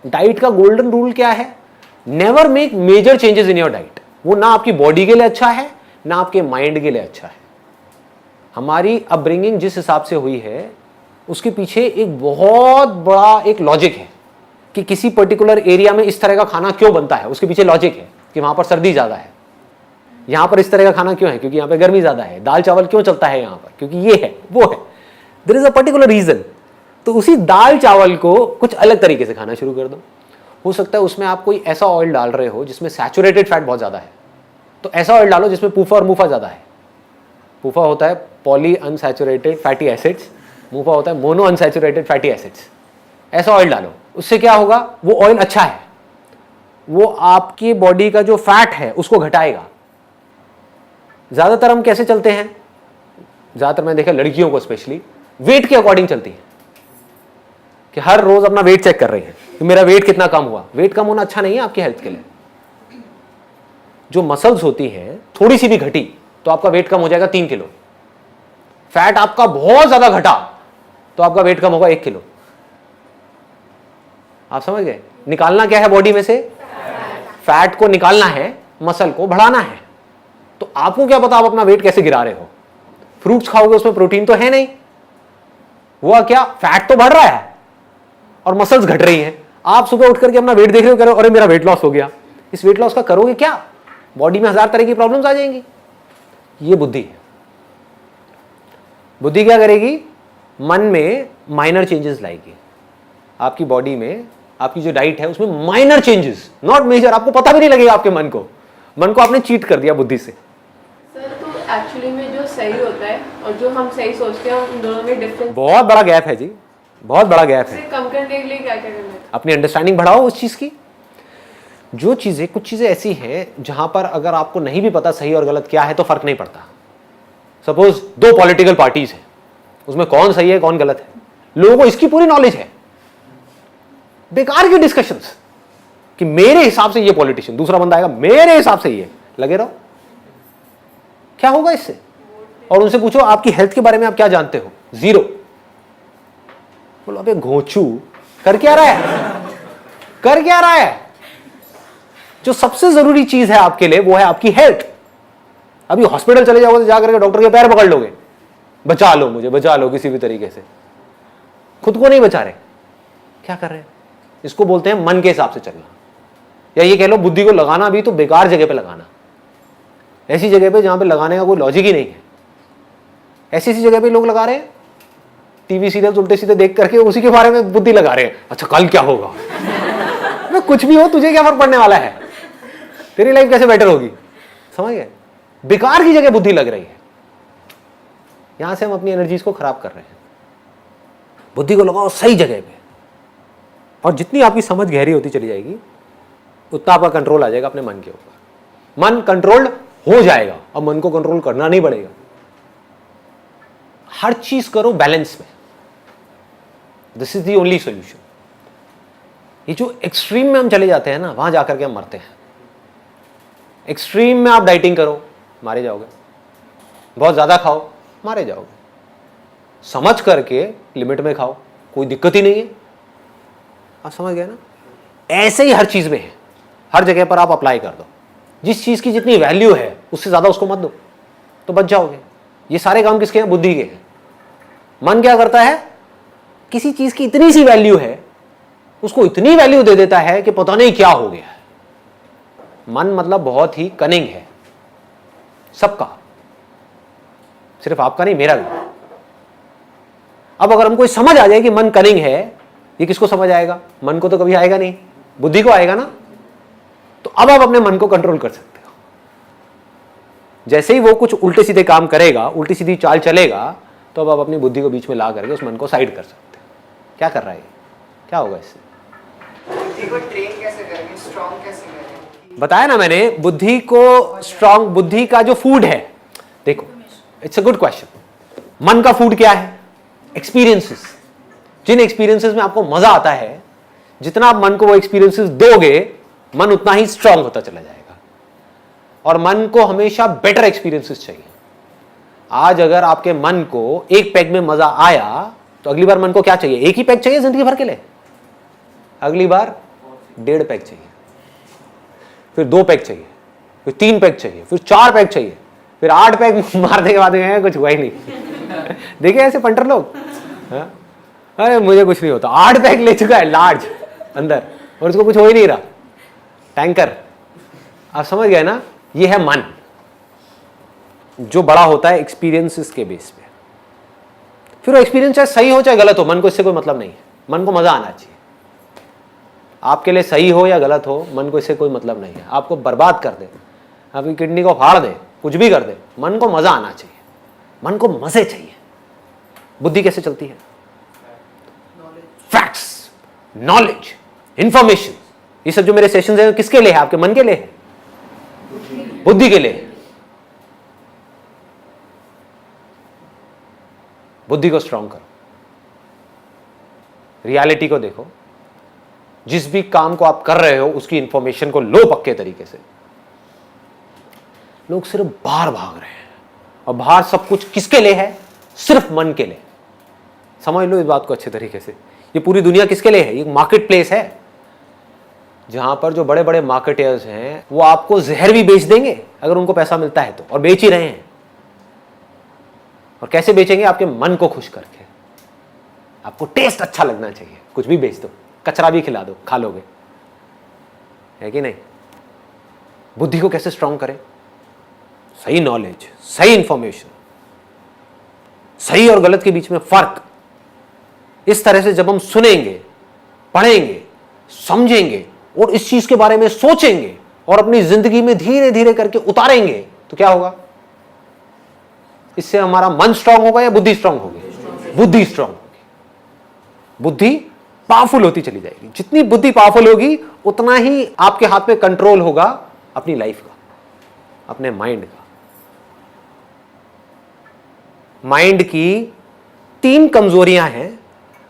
डाइट का गोल्डन रूल क्या है? Never make major changes in your diet. वो ना आपकी बॉडी के लिए अच्छा है ना आपके माइंड के लिए अच्छा है। हमारी अपब्रिंगिंग जिस हिसाब से हुई है उसके पीछे एक बहुत बड़ा एक लॉजिक है कि किसी पर्टिकुलर एरिया में इस तरह का खाना क्यों बनता है। उसके पीछे लॉजिक है कि वहां पर सर्दी ज्यादा है, यहां पर इस तरह का खाना क्यों है क्योंकि यहां पर गर्मी ज्यादा है। दाल चावल क्यों चलता है यहां पर क्योंकि ये है वो है। There is a particular reason. तो उसी दाल चावल को कुछ अलग तरीके से खाना शुरू कर दो। हो सकता है उसमें आप कोई ऐसा ऑयल डाल रहे हो जिसमें सैचुरेटेड फैट बहुत ज्यादा है, तो ऐसा ऑयल डालो जिसमें पूफा और मुफा ज्यादा है। पूफा होता है पॉली अनसैचुरेटेड फैटी एसिड्स, मुफा होता है मोनो अनसैचुरेटेड फैटी एसिड्स। ऐसा ऑयल डालो, उससे क्या होगा? वो ऑयल अच्छा है, वो आपकी बॉडी का जो फैट है उसको घटाएगा। ज्यादातर हम कैसे चलते हैं? ज्यादातर मैंने देखा लड़कियों को स्पेशली वेट के अकॉर्डिंग चलती है कि हर रोज अपना वेट चेक कर रही है कि मेरा वेट कितना कम हुआ। वेट कम होना अच्छा नहीं है आपकी हेल्थ के लिए। जो मसल्स होती हैं थोड़ी सी भी घटी तो आपका वेट कम हो जाएगा 3 किलो। फैट आपका बहुत ज्यादा घटा तो आपका वेट कम होगा 1 किलो। आप समझ गए? निकालना क्या है बॉडी में से? फैट को निकालना है, मसल को बढ़ाना है। तो आपको क्या पता आप अपना वेट कैसे गिरा रहे हो? फ्रूट्स खाओगे उसमें प्रोटीन तो है नहीं, हुआ क्या? फैट तो बढ़ रहा है और मसल्स घट रही हैं। आप सुबह उठ करके अपना वेट देख रहे हो, कह रहे हो अरे मेरा वेट लॉस हो गया। इस वेट लॉस का करोगे क्या? बॉडी में 1000 तरह की प्रॉब्लम्स आ जाएंगी। ये बुद्धि है। बुद्धि क्या करेगी? मन में माइनर चेंजेस लाएगी। आपकी बॉडी में आपकी जो डाइट है उसमें माइनर चेंजेस, नॉट मेजर, आपको पता भी नहीं लगेगा। आपके मन को आपने चीट कर दिया बुद्धि से। सर तो एक्चुअली में जो सही होता है और जो हम सही सोचते हैं उन दोनों में डिफरेंस बहुत बड़ा गैप है जी, बहुत बड़ा गैप है। से कम करने के लिए क्या क्या करना है? अपनी अंडरस्टैंडिंग बढ़ाओ उस चीज की। जो चीजें, कुछ चीजें ऐसी हैं जहां पर अगर आपको नहीं भी पता सही और गलत क्या है तो फर्क नहीं पड़ता। सपोज 2 पॉलिटिकल पार्टीज हैं, उसमें कौन सही है कौन गलत है, लोगों को इसकी पूरी नॉलेज है। बेकार की डिस्कशंस कि मेरे हिसाब से ये पॉलिटिशियन, दूसरा बंदा आएगा मेरे हिसाब से ये, लगे रहो। क्या होगा इससे? और उनसे पूछो आपकी हेल्थ के बारे में आप क्या जानते हो? 0। बोलो अबे घोंचू, कर क्या रहा है, कर क्या रहा है? जो सबसे जरूरी चीज है आपके लिए वो है आपकी हेल्थ। अभी हॉस्पिटल चले जाओगे तो जाकर के डॉक्टर के पैर पकड़ लोगे, बचा लो मुझे, बचा लो किसी भी तरीके से। खुद को नहीं बचा रहे, क्या कर रहे हैं? इसको बोलते हैं मन के हिसाब से चलना, या ये कह लो बुद्धि को लगाना भी तो बेकार जगह पे लगाना, ऐसी जगह पे जहां पे लगाने का कोई लॉजिक ही नहीं है। ऐसी ऐसी जगह पे लोग लगा रहे हैं, टीवी सीरियल उल्टे सीधे देख करके उसी के बारे में बुद्धि लगा रहे हैं। अच्छा कल क्या होगा? मैं कुछ भी हो, तुझे क्या फर्क पड़ने वाला है? तेरी लाइफ कैसे बेटर होगी? समझ गए? बेकार की जगह बुद्धि लग रही है, यहां से हम अपनी एनर्जीज को खराब कर रहे हैं। बुद्धि को लगाओ सही जगह पे, और जितनी आपकी समझ गहरी होती चली जाएगी उतना आपका कंट्रोल आ जाएगा अपने मन के ऊपर। मन कंट्रोल्ड हो जाएगा, अब मन को कंट्रोल करना नहीं पड़ेगा। हर चीज करो बैलेंस में, this is the only solution. ये जो एक्सट्रीम में हम चले जाते हैं ना, वहां जाकर के हम मरते हैं। एक्सट्रीम में आप डाइटिंग करो, मारे जाओगे। बहुत ज्यादा खाओ, मारे जाओगे। समझ करके लिमिट में खाओ, कोई दिक्कत ही नहीं है। आप समझ गए ना? ऐसे ही हर चीज में है, हर जगह पर आप अप्लाई कर दो। जिस चीज की जितनी वैल्यू है उससे ज्यादा उसको मत दो, तो बच जाओगे। ये सारे काम किसके हैं? बुद्धि के हैं। मन क्या करता है? किसी चीज की इतनी सी वैल्यू है, उसको इतनी वैल्यू दे देता है कि पता नहीं क्या हो गया है। मन मतलब बहुत ही कनिंग है, सबका, सिर्फ आपका नहीं, मेरा भी। अब अगर हमको समझ आ जाए कि मन कनिंग है, ये किसको समझ आएगा? मन को तो कभी आएगा नहीं, बुद्धि को आएगा ना। तो अब आप अपने मन को कंट्रोल कर सकते हो। जैसे ही वो कुछ उल्टे सीधे काम करेगा, उल्टी सीधी चाल चलेगा, तो अब आप अपनी बुद्धि को बीच में ला करके उस मन को साइड कर सकते हो। क्या कर रहा है? क्या होगा इससे? बुद्धि को ट्रेन कैसे करेंगे, स्ट्रॉन्ग कैसे करेंगे? बताया ना मैंने, बुद्धि को स्ट्रॉन्ग, बुद्धि का जो फूड है, देखो इट्स अ गुड क्वेश्चन। मन का फूड क्या है? एक्सपीरियंसेस। जिन एक्सपीरियंसेस में आपको मजा आता है, जितना आप मन को वो एक्सपीरियंसेस दोगे, मन उतना ही स्ट्रांग होता चला जाएगा। और मन को हमेशा बेटर एक्सपीरियंसेस चाहिए। आज अगर आपके मन को एक पैग में मजा आया, तो अगली बार मन को क्या चाहिए? एक ही पैग चाहिए जिंदगी भर के लिए? अगली बार 1.5 पैग चाहिए, फिर 2 पैग चाहिए, फिर 3 पैग चाहिए, फिर 4 पैग चाहिए, फिर 8 पैग मारने के बाद कुछ हुआ ही नहीं। देखिए ऐसे पंटर लोग, अरे मुझे कुछ नहीं होता, 8 पैग ले चुका है लार्ज अंदर, और उसको कुछ हो ही नहीं रहा, टैंकर। आप समझ गए ना? ये है मन, जो बड़ा होता है एक्सपीरियंसेस के बेस पे। फिर वो एक्सपीरियंस चाहे सही हो चाहे गलत हो, मन को इससे कोई मतलब नहीं है। मन को मजा आना चाहिए। आपके लिए सही हो या गलत हो, मन को इससे कोई मतलब नहीं है। आपको बर्बाद कर दे, आपकी किडनी को फाड़ दे, कुछ भी कर दे, मन को मजा आना चाहिए। मन को मजे चाहिए। बुद्धि कैसे चलती है? Facts, knowledge, information. ये सब जो मेरे सेशंस हैं किसके लिए है? आपके मन के लिए है, बुद्धि के लिए। बुद्धि को स्ट्रांग करो, रियलिटी को देखो। जिस भी काम को आप कर रहे हो उसकी इंफॉर्मेशन को लो पक्के तरीके से। लोग सिर्फ बाहर भाग रहे हैं, और बाहर सब कुछ किसके लिए है? सिर्फ मन के लिए। समझ लो इस बात को अच्छे तरीके से। ये पूरी दुनिया किसके लिए है? ये मार्केट प्लेस है, जहां पर जो बड़े बड़े मार्केटर्स हैं वो आपको जहर भी बेच देंगे अगर उनको पैसा मिलता है तो, और बेच ही रहे हैं। और कैसे बेचेंगे? आपके मन को खुश करके। आपको टेस्ट अच्छा लगना चाहिए, कुछ भी बेच दो, कचरा भी खिला दो, खा लोगे, है कि नहीं? बुद्धि को कैसे स्ट्रांग करें? सही नॉलेज, सही इंफॉर्मेशन, सही और गलत के बीच में फर्क, इस तरह से जब हम सुनेंगे, पढ़ेंगे, समझेंगे और इस चीज के बारे में सोचेंगे और अपनी जिंदगी में धीरे धीरे करके उतारेंगे, तो क्या होगा? इससे हमारा मन स्ट्रांग होगा या बुद्धि स्ट्रांग होगी? बुद्धि स्ट्रांग होगी। बुद्धि पावरफुल होती चली जाएगी। जितनी बुद्धि पावरफुल होगी उतना ही आपके हाथ में कंट्रोल होगा अपनी लाइफ का, अपने माइंड का। माइंड की 3 कमजोरियां हैं,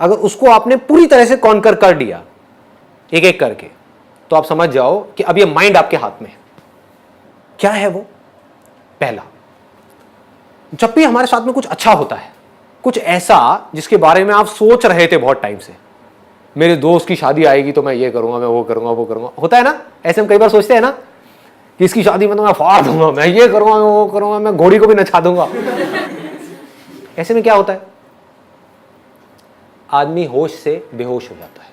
अगर उसको आपने पूरी तरह से कॉन्कर कर दिया एक एक करके, तो आप समझ जाओ कि अब ये माइंड आपके हाथ में है। क्या है वो? पहला, जब भी हमारे साथ में कुछ अच्छा होता है, कुछ ऐसा जिसके बारे में आप सोच रहे थे बहुत टाइम से, मेरे दोस्त की शादी आएगी तो मैं ये करूंगा, मैं वो करूंगा, वो करूंगा, होता है ना? ऐसे हम कई बार सोचते हैं ना कि इसकी शादी में तो मैं फाड़ दूंगा, मैं ये करूंगा, मैं वो करूंगा, मैं घोड़ी को भी नचा दूंगा। ऐसे में क्या होता है? आदमी होश से बेहोश हो जाता है।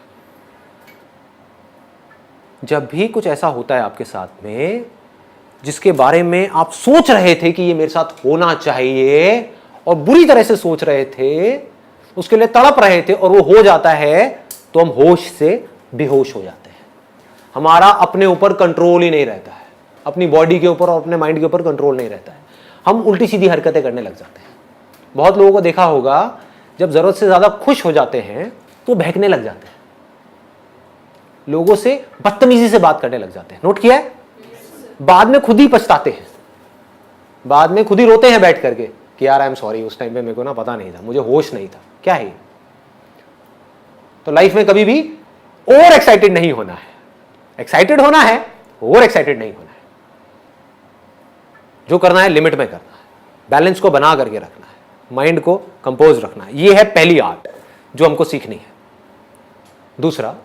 जब भी कुछ ऐसा होता है आपके साथ में जिसके बारे में आप सोच रहे थे कि ये मेरे साथ होना चाहिए और बुरी तरह से सोच रहे थे, उसके लिए तड़प रहे थे और वो हो जाता है, तो हम होश से बेहोश हो जाते हैं। हमारा अपने ऊपर कंट्रोल ही नहीं रहता है, अपनी बॉडी के ऊपर और अपने माइंड के ऊपर कंट्रोल नहीं रहता है। हम उल्टी सीधी हरकतें करने लग जाते हैं। बहुत लोगों को देखा होगा, जब जरूरत से ज्यादा खुश हो जाते हैं तो बहकने लग जाते हैं, लोगों से बदतमीजी से बात करने लग जाते हैं। नोट किया है? बाद में खुद ही पछताते हैं, बाद में खुद ही रोते हैं बैठ करके कि यार आई एम सॉरी, उस टाइम पे मेरे को ना पता नहीं था, मुझे होश नहीं था। क्या है? तो लाइफ में कभी भी ओवर एक्साइटेड नहीं होना है। एक्साइटेड होना है, ओवर एक्साइटेड नहीं होना है। जो करना है लिमिट में करना है, बैलेंस को बना करके रखना है, माइंड को कंपोज रखना है। यह है पहली आर्ट जो हमको सीखनी है। दूसरा,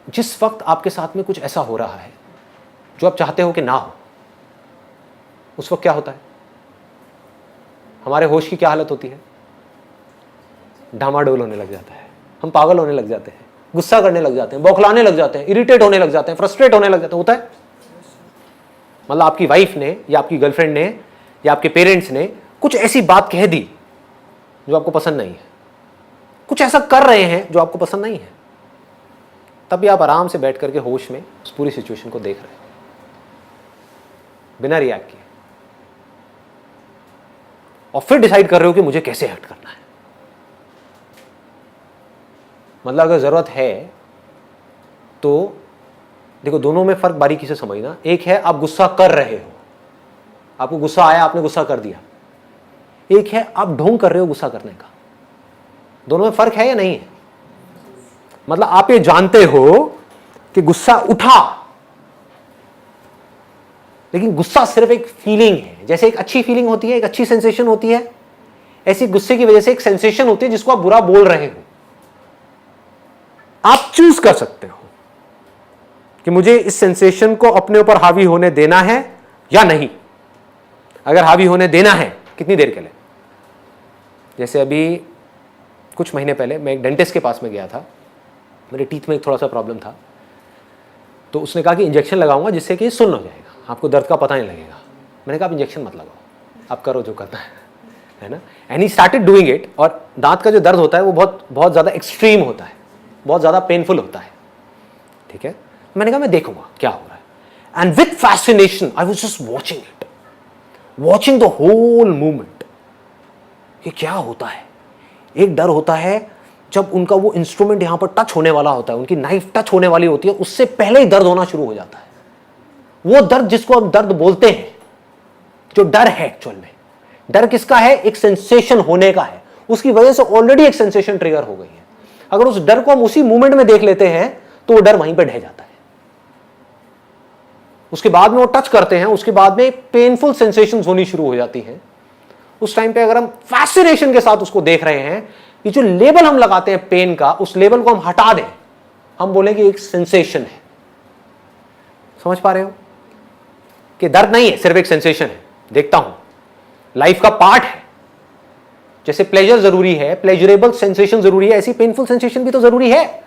जिस वक्त आपके साथ में कुछ ऐसा हो रहा है जो आप चाहते हो कि ना हो, उस वक्त क्या होता है? हमारे होश की क्या हालत होती है? डामाडोल होने लग जाता है, हम पागल होने लग जाते हैं, गुस्सा करने लग जाते हैं, बौखलाने लग जाते हैं, इरिटेट होने लग जाते हैं, फ्रस्ट्रेट होने लग जाते हैं। होता है? मतलब आपकी वाइफ ने या आपकी गर्लफ्रेंड ने या आपके पेरेंट्स ने कुछ ऐसी बात कह दी जो आपको पसंद नहीं है, कुछ ऐसा कर रहे हैं जो आपको पसंद नहीं है, तब भी आप आराम से बैठ करके होश में उस पूरी सिचुएशन को देख रहे हैं बिना रिएक्ट किए, और फिर डिसाइड कर रहे हो कि मुझे कैसे एक्ट करना है। मतलब अगर जरूरत है तो देखो, दोनों में फर्क बारीकी से समझना। एक है आप गुस्सा कर रहे हो, आपको गुस्सा आया, आपने गुस्सा कर दिया। एक है आप ढोंग कर रहे हो गुस्सा करने का। दोनों में फर्क है या नहीं है? मतलब आप ये जानते हो कि गुस्सा उठा, लेकिन गुस्सा सिर्फ एक फीलिंग है। जैसे एक अच्छी फीलिंग होती है, एक अच्छी सेंसेशन होती है, ऐसी गुस्से की वजह से एक सेंसेशन होती है जिसको आप बुरा बोल रहे हो। आप चूज कर सकते हो कि मुझे इस सेंसेशन को अपने ऊपर हावी होने देना है या नहीं। अगर हावी होने देना है, कितनी देर के लिए? जैसे अभी कुछ महीने पहले मैं एक डेंटिस्ट के पास में गया था, मेरे टीथ में एक थोड़ा सा प्रॉब्लम था, तो उसने कहा कि इंजेक्शन लगाऊंगा जिससे कि सुन्न हो जाएगा, आपको दर्द का पता नहीं लगेगा। मैंने कहा आप इंजेक्शन मत लगाओ, आप करो जो करना है ना। And he started doing it. और दांत का जो दर्द होता है वो बहुत बहुत ज़्यादा एक्सट्रीम होता है, बहुत ज़्यादा पेनफुल होता है, ठीक है। मैंने कहा मैं देखूंगा क्या हो रहा है। And with fascination I was just watching it, watching the whole movement. ये क्या होता है? एक डर होता है जब उनका वो इंस्ट्रूमेंट यहां पर टच होने वाला होता है, उनकी नाइफ टच होने वाली होती है, उससे पहले ही दर्द होना शुरू हो जाता है। वो दर्द जिसको हम दर्द बोलते हैं, जो डर है एक्चुअल में, डर किसका है? एक सेंसेशन होने का है। उसकी वजह से ऑलरेडी एक सेंसेशन ट्रिगर हो गई है। अगर उस डर को हम उसी मूवमेंट में देख लेते हैं तो वो डर वहीं पर ढह जाता है। उसके बाद में वो टच करते हैं, उसके बाद में पेनफुल सेंसेशंस होनी शुरू हो जाती हैं। उस टाइम पे अगर हम फैसिनेशन के साथ उसको देख रहे हैं, ये जो लेबल हम लगाते हैं पेन का, उस लेबल को हम हटा दें, हम बोलेंगे एक सेंसेशन है। समझ पा रहे हो कि दर्द नहीं है, सिर्फ एक सेंसेशन है। देखता हूं, लाइफ का पार्ट है। जैसे प्लेजर जरूरी है, प्लेजरेबल सेंसेशन जरूरी है, ऐसी पेनफुल सेंसेशन भी तो जरूरी है।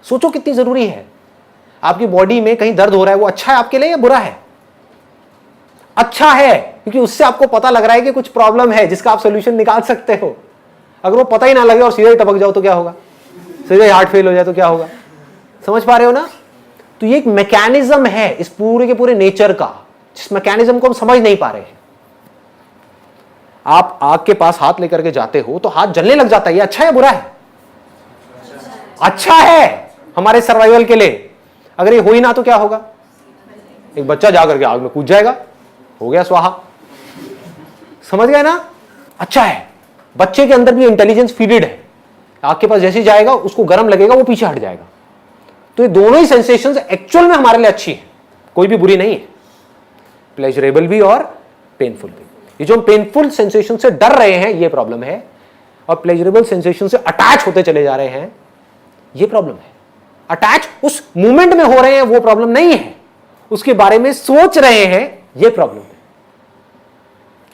सोचो कितनी जरूरी है। आपकी बॉडी में कहीं दर्द हो रहा है, वो अच्छा है आपके लिए या बुरा है? अच्छा है, क्योंकि उससे आपको पता लग रहा है कि कुछ प्रॉब्लम है जिसका आप सोल्यूशन निकाल सकते हो। अगर वो पता ही ना लगे और सीधे ही टपक जाओ तो क्या होगा, सीधे हार्ट फेल हो जाए तो क्या होगा। समझ पा रहे हो ना? तो ये एक मैकेनिज्म है इस पूरे के पूरे नेचर का, जिस मैकेनिज्म को हम समझ नहीं पा रहे हैं। आप आग के पास हाथ लेकर के जाते हो तो हाथ जलने लग जाता है, ये अच्छा है बुरा है? अच्छा है हमारे सर्वाइवल के लिए। अगर ये हो ही ना तो क्या होगा, एक बच्चा जाकर के आग में कूद जाएगा, हो गया स्वाहा। समझ गए ना? अच्छा है, बच्चे के अंदर भी इंटेलिजेंस फीडेड है, आग के पास जैसे ही जाएगा उसको गर्म लगेगा, वो पीछे हट जाएगा। तो ये दोनों ही सेंसेशंस एक्चुअल में हमारे लिए अच्छी है, कोई भी बुरी नहीं है, प्लेजरेबल भी और पेनफुल भी। ये जो हम पेनफुल सेंसेशन से डर रहे हैं ये प्रॉब्लम है, और प्लेजरेबल सेंसेशन से अटैच होते चले जा रहे हैं ये प्रॉब्लम है। अटैच उस मूवमेंट में हो रहे हैं वो प्रॉब्लम नहीं है, उसके बारे में सोच रहे हैं ये प्रॉब्लम है।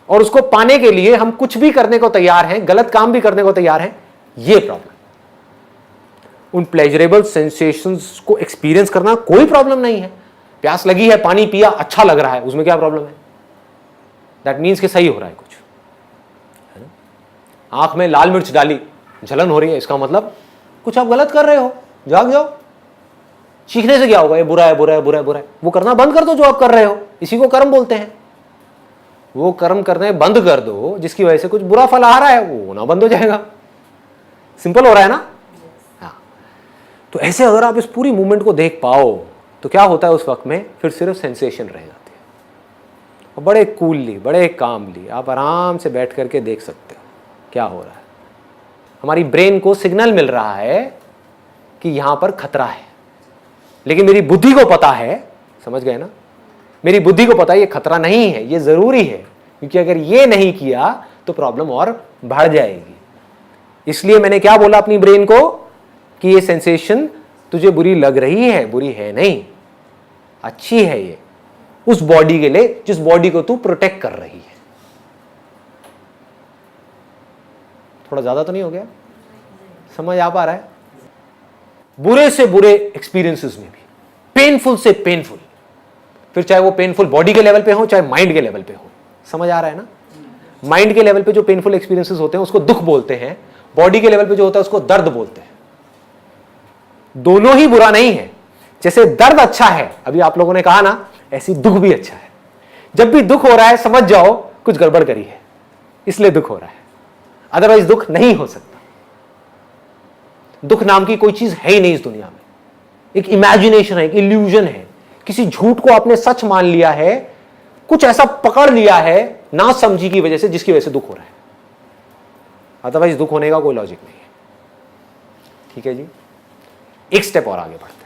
और उसको पाने के लिए हम कुछ भी करने को तैयार हैं, गलत काम भी करने को तैयार हैं, ये प्रॉब्लम। उन प्लेजरेबल सेंसेशंस को एक्सपीरियंस करना कोई प्रॉब्लम नहीं है। प्यास लगी है, पानी पिया, अच्छा लग रहा है, उसमें क्या प्रॉब्लम है? दैट मीन्स कि सही हो रहा है कुछ, है ना? आंख में लाल मिर्च डाली, जलन हो रही है, इसका मतलब कुछ आप गलत कर रहे हो, जाग जाओ। सीखने से क्या होगा, ये बुरा है, बुरा है, बुरा है, बुरा है, वो करना बंद कर दो जो आप कर रहे हो, इसी को कर्म बोलते हैं। वो कर्म करने बंद कर दो जिसकी वजह से कुछ बुरा फल आ रहा है, वो होना बंद हो जाएगा। सिंपल हो रहा है ना? हाँ। तो ऐसे अगर आप इस पूरी मूवमेंट को देख पाओ तो क्या होता है उस वक्त में, फिर सिर्फ सेंसेशन रह जाती है। और बड़े कूलली, बड़े कामली आप आराम से बैठ करके देख सकते हो क्या हो रहा है। हमारी ब्रेन को सिग्नल मिल रहा है कि यहां पर खतरा है, लेकिन मेरी बुद्धि को पता है, समझ गए ना? मेरी बुद्धि को पता है ये खतरा नहीं है, ये जरूरी है, क्योंकि अगर ये नहीं किया तो प्रॉब्लम और बढ़ जाएगी। इसलिए मैंने क्या बोला अपनी ब्रेन को कि ये सेंसेशन तुझे बुरी लग रही है, बुरी है नहीं, अच्छी है ये उस बॉडी के लिए जिस बॉडी को तू प्रोटेक्ट कर रही है। थोड़ा ज्यादा तो नहीं हो गया? समझ आ पा रहा है? बुरे से बुरे एक्सपीरियंसेस में भी, पेनफुल से पेनफुल, फिर चाहे वो पेनफुल बॉडी के लेवल पे हो चाहे माइंड के लेवल पे हो। समझ आ रहा है ना? माइंड के लेवल पे जो पेनफुल एक्सपीरियंसेस होते हैं उसको दुख बोलते हैं, बॉडी के लेवल पे जो होता है उसको दर्द बोलते हैं। दोनों ही बुरा नहीं है। जैसे दर्द अच्छा है, अभी आप लोगों ने कहा ना, ऐसी दुख भी अच्छा है। जब भी दुख हो रहा है समझ जाओ कुछ गड़बड़ करी है, इसलिए दुख हो रहा है, अदरवाइज दुख नहीं हो सकता। दुख नाम की कोई चीज है ही नहीं इस दुनिया में, एक इमेजिनेशन है, एक इल्यूजन है। किसी झूठ को आपने सच मान लिया है, कुछ ऐसा पकड़ लिया है ना समझी की वजह से, जिसकी वजह से दुख हो रहा है, अदरवाइज दुख होने का कोई लॉजिक नहीं है। ठीक है जी, एक स्टेप और आगे बढ़ते हैं।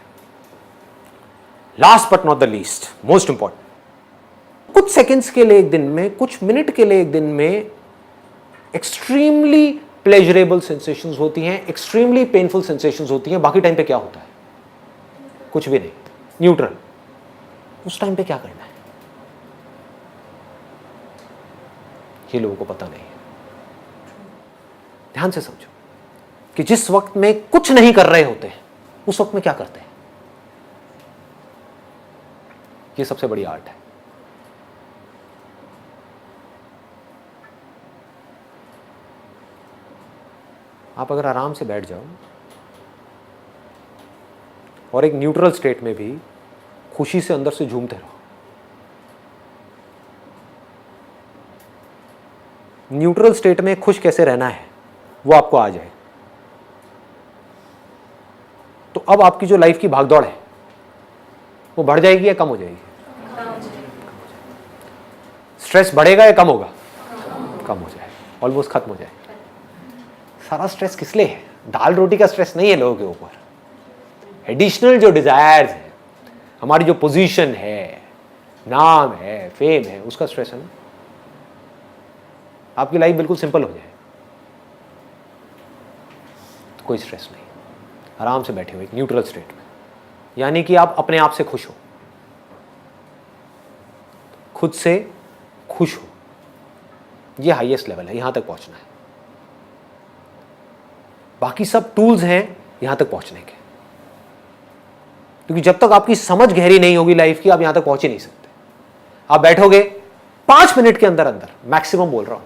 Last but not the least, most important, कुछ सेकेंड्स के लिए एक दिन में, कुछ मिनट के लिए एक दिन में एक्सट्रीमली प्लेजरेबल सेंसेशंस होती हैं, एक्सट्रीमली पेनफुल सेंसेशंस होती हैं। बाकी टाइम पे क्या होता है? कुछ भी नहीं, न्यूट्रल। उस टाइम पे क्या करना है ये लोगों को पता नहीं है। ध्यान से समझो कि जिस वक्त में कुछ नहीं कर रहे होते हैं उस वक्त में क्या करते हैं, ये सबसे बड़ी आर्ट है। आप अगर आराम से बैठ जाओ और एक न्यूट्रल स्टेट में भी खुशी से अंदर से झूमते रहो। न्यूट्रल स्टेट में खुश कैसे रहना है वो आपको आ जाए, तो अब आपकी जो लाइफ की भागदौड़ है वो बढ़ जाएगी या कम हो जाएगी? स्ट्रेस बढ़ेगा या कम होगा? कम हो जाए, ऑलमोस्ट खत्म हो जाए। सारा स्ट्रेस किस लिए है? दाल रोटी का स्ट्रेस नहीं है लोगों के ऊपर। एडिशनल जो डिजायर्स है, हमारी जो पोजीशन है, नाम है, फेम है, उसका स्ट्रेस है ना। आपकी लाइफ बिल्कुल सिंपल हो जाए तो कोई स्ट्रेस नहीं, आराम से बैठे हो एक न्यूट्रल स्टेट में, यानी कि आप अपने आप से खुश हो, खुद से खुश हो। ये हाईएस्ट लेवल है, यहां तक पहुंचना है। बाकी सब टूल्स हैं यहां तक पहुंचने के, क्योंकि जब तक आपकी समझ गहरी नहीं होगी लाइफ की, आप यहां तक पहुंच ही नहीं सकते। आप बैठोगे 5 मिनट के अंदर अंदर मैक्सिमम बोल रहा हूं,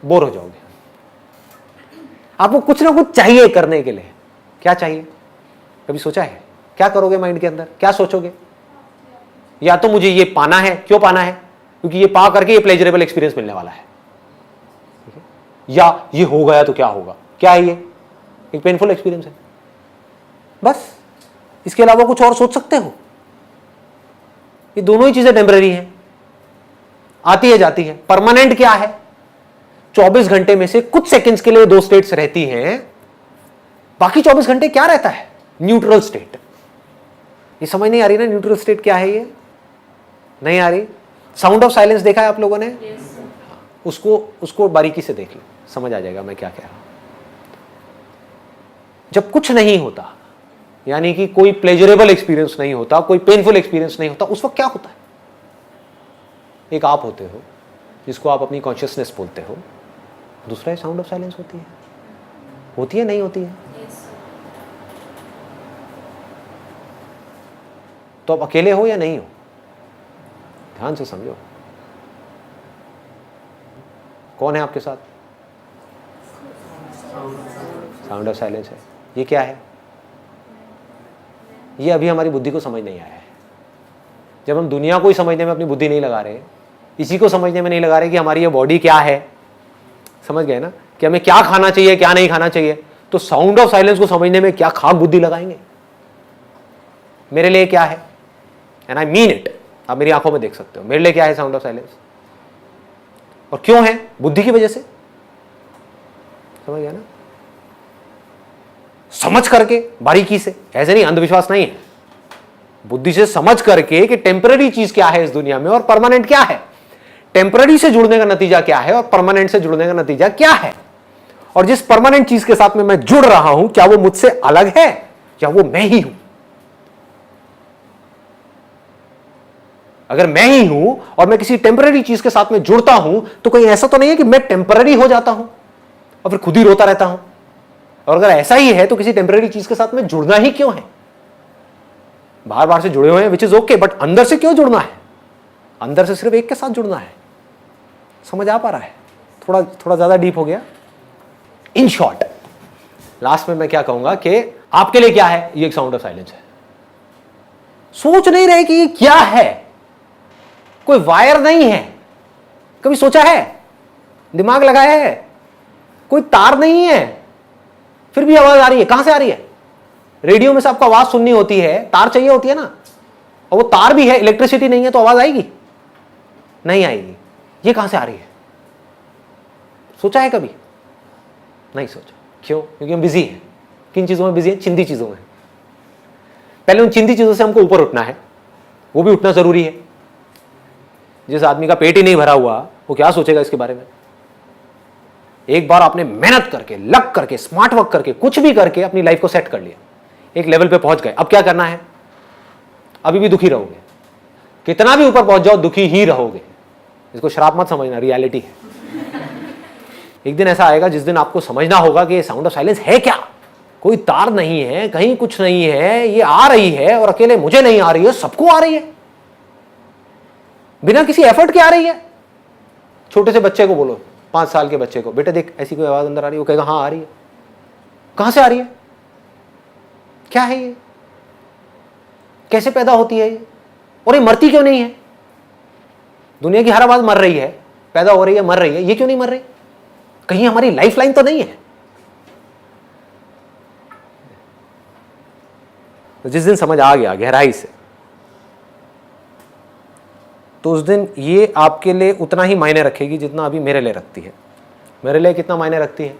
बोर हो जाओगे। आपको कुछ ना कुछ चाहिए करने के लिए। क्या चाहिए? कभी सोचा है? क्या करोगे माइंड के अंदर? क्या सोचोगे? या तो मुझे ये पाना है। क्यों पाना है? क्योंकि ये पा करके ये प्लेजरेबल एक्सपीरियंस मिलने वाला है। या ये हो गया तो क्या होगा? क्या है ये? एक पेनफुल एक्सपीरियंस है। बस इसके अलावा कुछ और सोच सकते हो? ये दोनों ही चीजें टेम्पररी हैं, आती है जाती है। परमानेंट क्या है? 24 घंटे में से कुछ सेकंड्स के लिए 2 स्टेट्स रहती हैं, बाकी 24 घंटे क्या रहता है? Neutral state. ये समझ नहीं आ रही ना न्यूट्रल स्टेट क्या है? ये नहीं आ रही। साउंड ऑफ साइलेंस देखा है आप लोगों ने? उसको बारीकी से देख लो, समझ आ जाएगा मैं क्या कह रहा हूं। जब कुछ नहीं होता, यानी कि कोई प्लेजरेबल एक्सपीरियंस नहीं होता, कोई पेनफुल एक्सपीरियंस नहीं होता, उस वक्त क्या होता है? एक आप होते हो जिसको आप अपनी कॉन्शियसनेस बोलते हो, दूसरा है साउंड ऑफ साइलेंस होती है। होती है नहीं होती है? तो आप अकेले हो या नहीं हो? ध्यान से समझो, कौन है आपके साथ? साउंड ऑफ साइलेंस है। ये क्या है? ये अभी हमारी बुद्धि को समझ नहीं आया है। जब हम दुनिया को ही समझने में अपनी बुद्धि नहीं लगा रहे, इसी को समझने में नहीं लगा रहे कि हमारी ये बॉडी क्या है, समझ गए ना, कि हमें क्या खाना चाहिए क्या नहीं खाना चाहिए, तो साउंड ऑफ साइलेंस को समझने में क्या खाक बुद्धि लगाएंगे? मेरे लिए क्या है, एंड आई मीन इट, आप मेरी आंखों में देख सकते हो, मेरे लिए क्या है साउंड ऑफ साइलेंस, और क्यों है? बुद्धि की वजह से। समझ गया ना? समझ करके बारीकी से, ऐसे नहीं, अंधविश्वास नहीं है, बुद्धि से समझ करके कि टेम्पररी चीज क्या है इस दुनिया में और परमानेंट क्या है, टेम्पररी से जुड़ने का नतीजा क्या है और परमानेंट से जुड़ने का नतीजा क्या है, और जिस परमानेंट चीज के साथ में मैं जुड़ रहा हूं क्या वो मुझसे अलग है या वो मैं ही हूं। अगर मैं ही हूं और मैं किसी टेम्पररी चीज के साथ में जुड़ता हूं तो कहीं ऐसा तो नहीं है कि मैं टेम्पररी हो जाता हूं और फिर खुद ही रोता रहता हूं। और अगर ऐसा ही है तो किसी टेम्पररी चीज के साथ में जुड़ना ही क्यों है? बार बार से जुड़े हुए हैं विच इज ओके, बट अंदर से क्यों जुड़ना है? अंदर से सिर्फ एक के साथ जुड़ना है। समझ आ पा रहा है? थोड़ा ज्यादा डीप हो गया। इन शॉर्ट लास्ट में मैं क्या कहूंगा कि आपके लिए क्या है? ये एक साउंड ऑफ साइलेंस है। सोच नहीं रहे कि ये क्या है, कोई वायर नहीं है, कभी सोचा है? दिमाग लगाया है? कोई तार नहीं है, फिर भी आवाज आ रही है। कहां से आ रही है? रेडियो में से आपको आवाज सुननी होती है, तार चाहिए होती है ना, और वो तार भी है, इलेक्ट्रिसिटी नहीं है तो आवाज आएगी? नहीं आएगी। ये कहां से आ रही है? सोचा है कभी? नहीं सोचा। क्यों? क्योंकि हम बिजी हैं। किन चीजों में बिजी हैं? चिंदी चीजों में। पहले उन चिंदी चीजों से हमको ऊपर उठना है, वो भी उठना जरूरी है। जिस आदमी का पेट ही नहीं भरा हुआ वो क्या सोचेगा इसके बारे में? एक बार आपने मेहनत करके, लग करके, स्मार्ट वर्क करके, कुछ भी करके अपनी लाइफ को सेट कर लिया, एक लेवल पे पहुंच गए, अब क्या करना है? अभी भी दुखी रहोगे, कितना भी ऊपर पहुंच जाओ दुखी ही रहोगे। इसको श्राप मत समझना, रियलिटी है। एक दिन ऐसा आएगा जिस दिन आपको समझना होगा कि ये साउंड ऑफ साइलेंस है क्या? कोई तार नहीं है, कहीं कुछ नहीं है, ये आ रही है और अकेले मुझे नहीं आ रही है, सबको आ रही है, बिना किसी एफर्ट के आ रही है। छोटे से बच्चे को बोलो, 5 साल के बच्चे को, बेटे देख ऐसी कोई आवाज अंदर आ रही है, वो कहेगा हाँ आ रही है। कहां से आ रही है? क्या है ये? कैसे पैदा होती है ये? और ये मरती क्यों नहीं है? दुनिया की हर आवाज मर रही है, पैदा हो रही है, मर रही है, ये क्यों नहीं मर रही? कहीं हमारी लाइफ लाइन तो नहीं है? तो जिस दिन समझ आ गया गहराई से, तो उस दिन ये आपके लिए उतना ही मायने रखेगी जितना अभी मेरे लिए रखती है। मेरे लिए कितना मायने रखती है?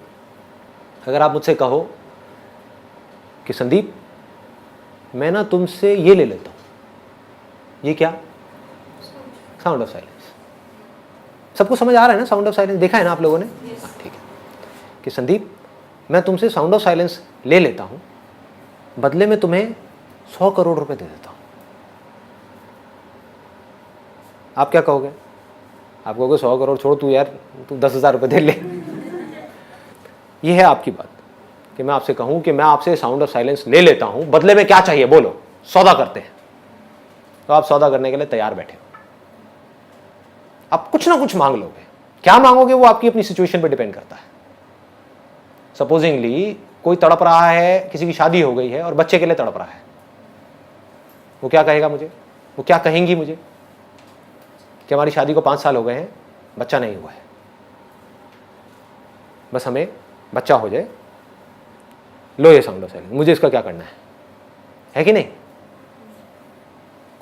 अगर आप मुझसे कहो कि संदीप मैं ना तुमसे ये ले लेता हूं, ये क्या? Sound of silence. सबको समझ आ रहा है ना? साउंड ऑफ साइलेंस देखा है ना आप लोगों ने? हाँ ठीक है। कि संदीप मैं तुमसे साउंड ऑफ साइलेंस ले लेता हूं, बदले में तुम्हें 100 करोड़ रुपए दे देता हूं। आप क्या कहोगे? आप कहोगे 100 करोड़ छोड़ तू यार, तू 10,000 रुपये दे ले। ये है आपकी बात कि मैं आपसे कहूं कि मैं आपसे साउंड ऑफ साइलेंस ले लेता हूं, बदले में क्या चाहिए बोलो, सौदा करते हैं। तो आप सौदा करने के लिए तैयार बैठे हो। आप कुछ ना कुछ मांग लोगे। क्या मांगोगे वो आपकी अपनी सिचुएशन पे डिपेंड करता है। सपोजिंगली कोई तड़प रहा है, किसी की शादी हो गई है और बच्चे के लिए तड़प रहा है, वो क्या कहेगा मुझे, वो क्या कहेंगी मुझे कि हमारी शादी को 5 साल हो गए हैं, बच्चा नहीं हुआ है, बस हमें बच्चा हो जाए, लो ये साउंड ऑफ साइलेंस, मुझे इसका क्या करना है कि नहीं?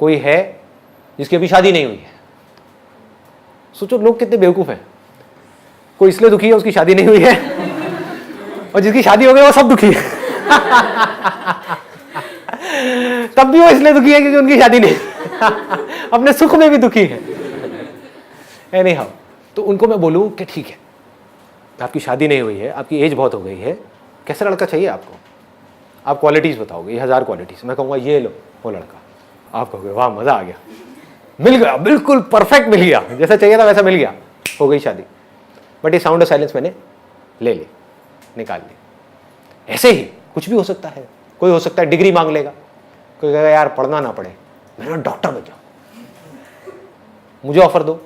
कोई है जिसकी अभी शादी नहीं हुई है, सोचो लोग कितने बेवकूफ हैं। कोई इसलिए दुखी है उसकी शादी नहीं हुई है, और जिसकी शादी हो गई वो सब दुखी है। तब भी वो इसलिए दुखी है क्योंकि उनकी शादी नहीं। अपने सुख में भी दुखी है। एनी हाउ, तो उनको मैं बोलूं कि ठीक है, आपकी शादी नहीं हुई है, आपकी एज बहुत हो गई है, कैसा लड़का चाहिए आपको? आप क्वालिटीज बताओगे, 1000 क्वालिटीज, मैं कहूँगा ये लो वो लड़का, आप कहोगे वाह मजा आ गया, मिल गया, बिल्कुल परफेक्ट मिल गया, जैसा चाहिए था वैसा मिल गया, हो गई शादी। बट ये साउंड ऑफ साइलेंस मैंने ले ली, निकाल ली। ऐसे ही कुछ भी हो सकता है। कोई हो सकता है डिग्री मांग लेगा, कोई कहेगा यार पढ़ना ना पड़े, मैं डॉक्टर बन जाऊं, मुझे ऑफर दो।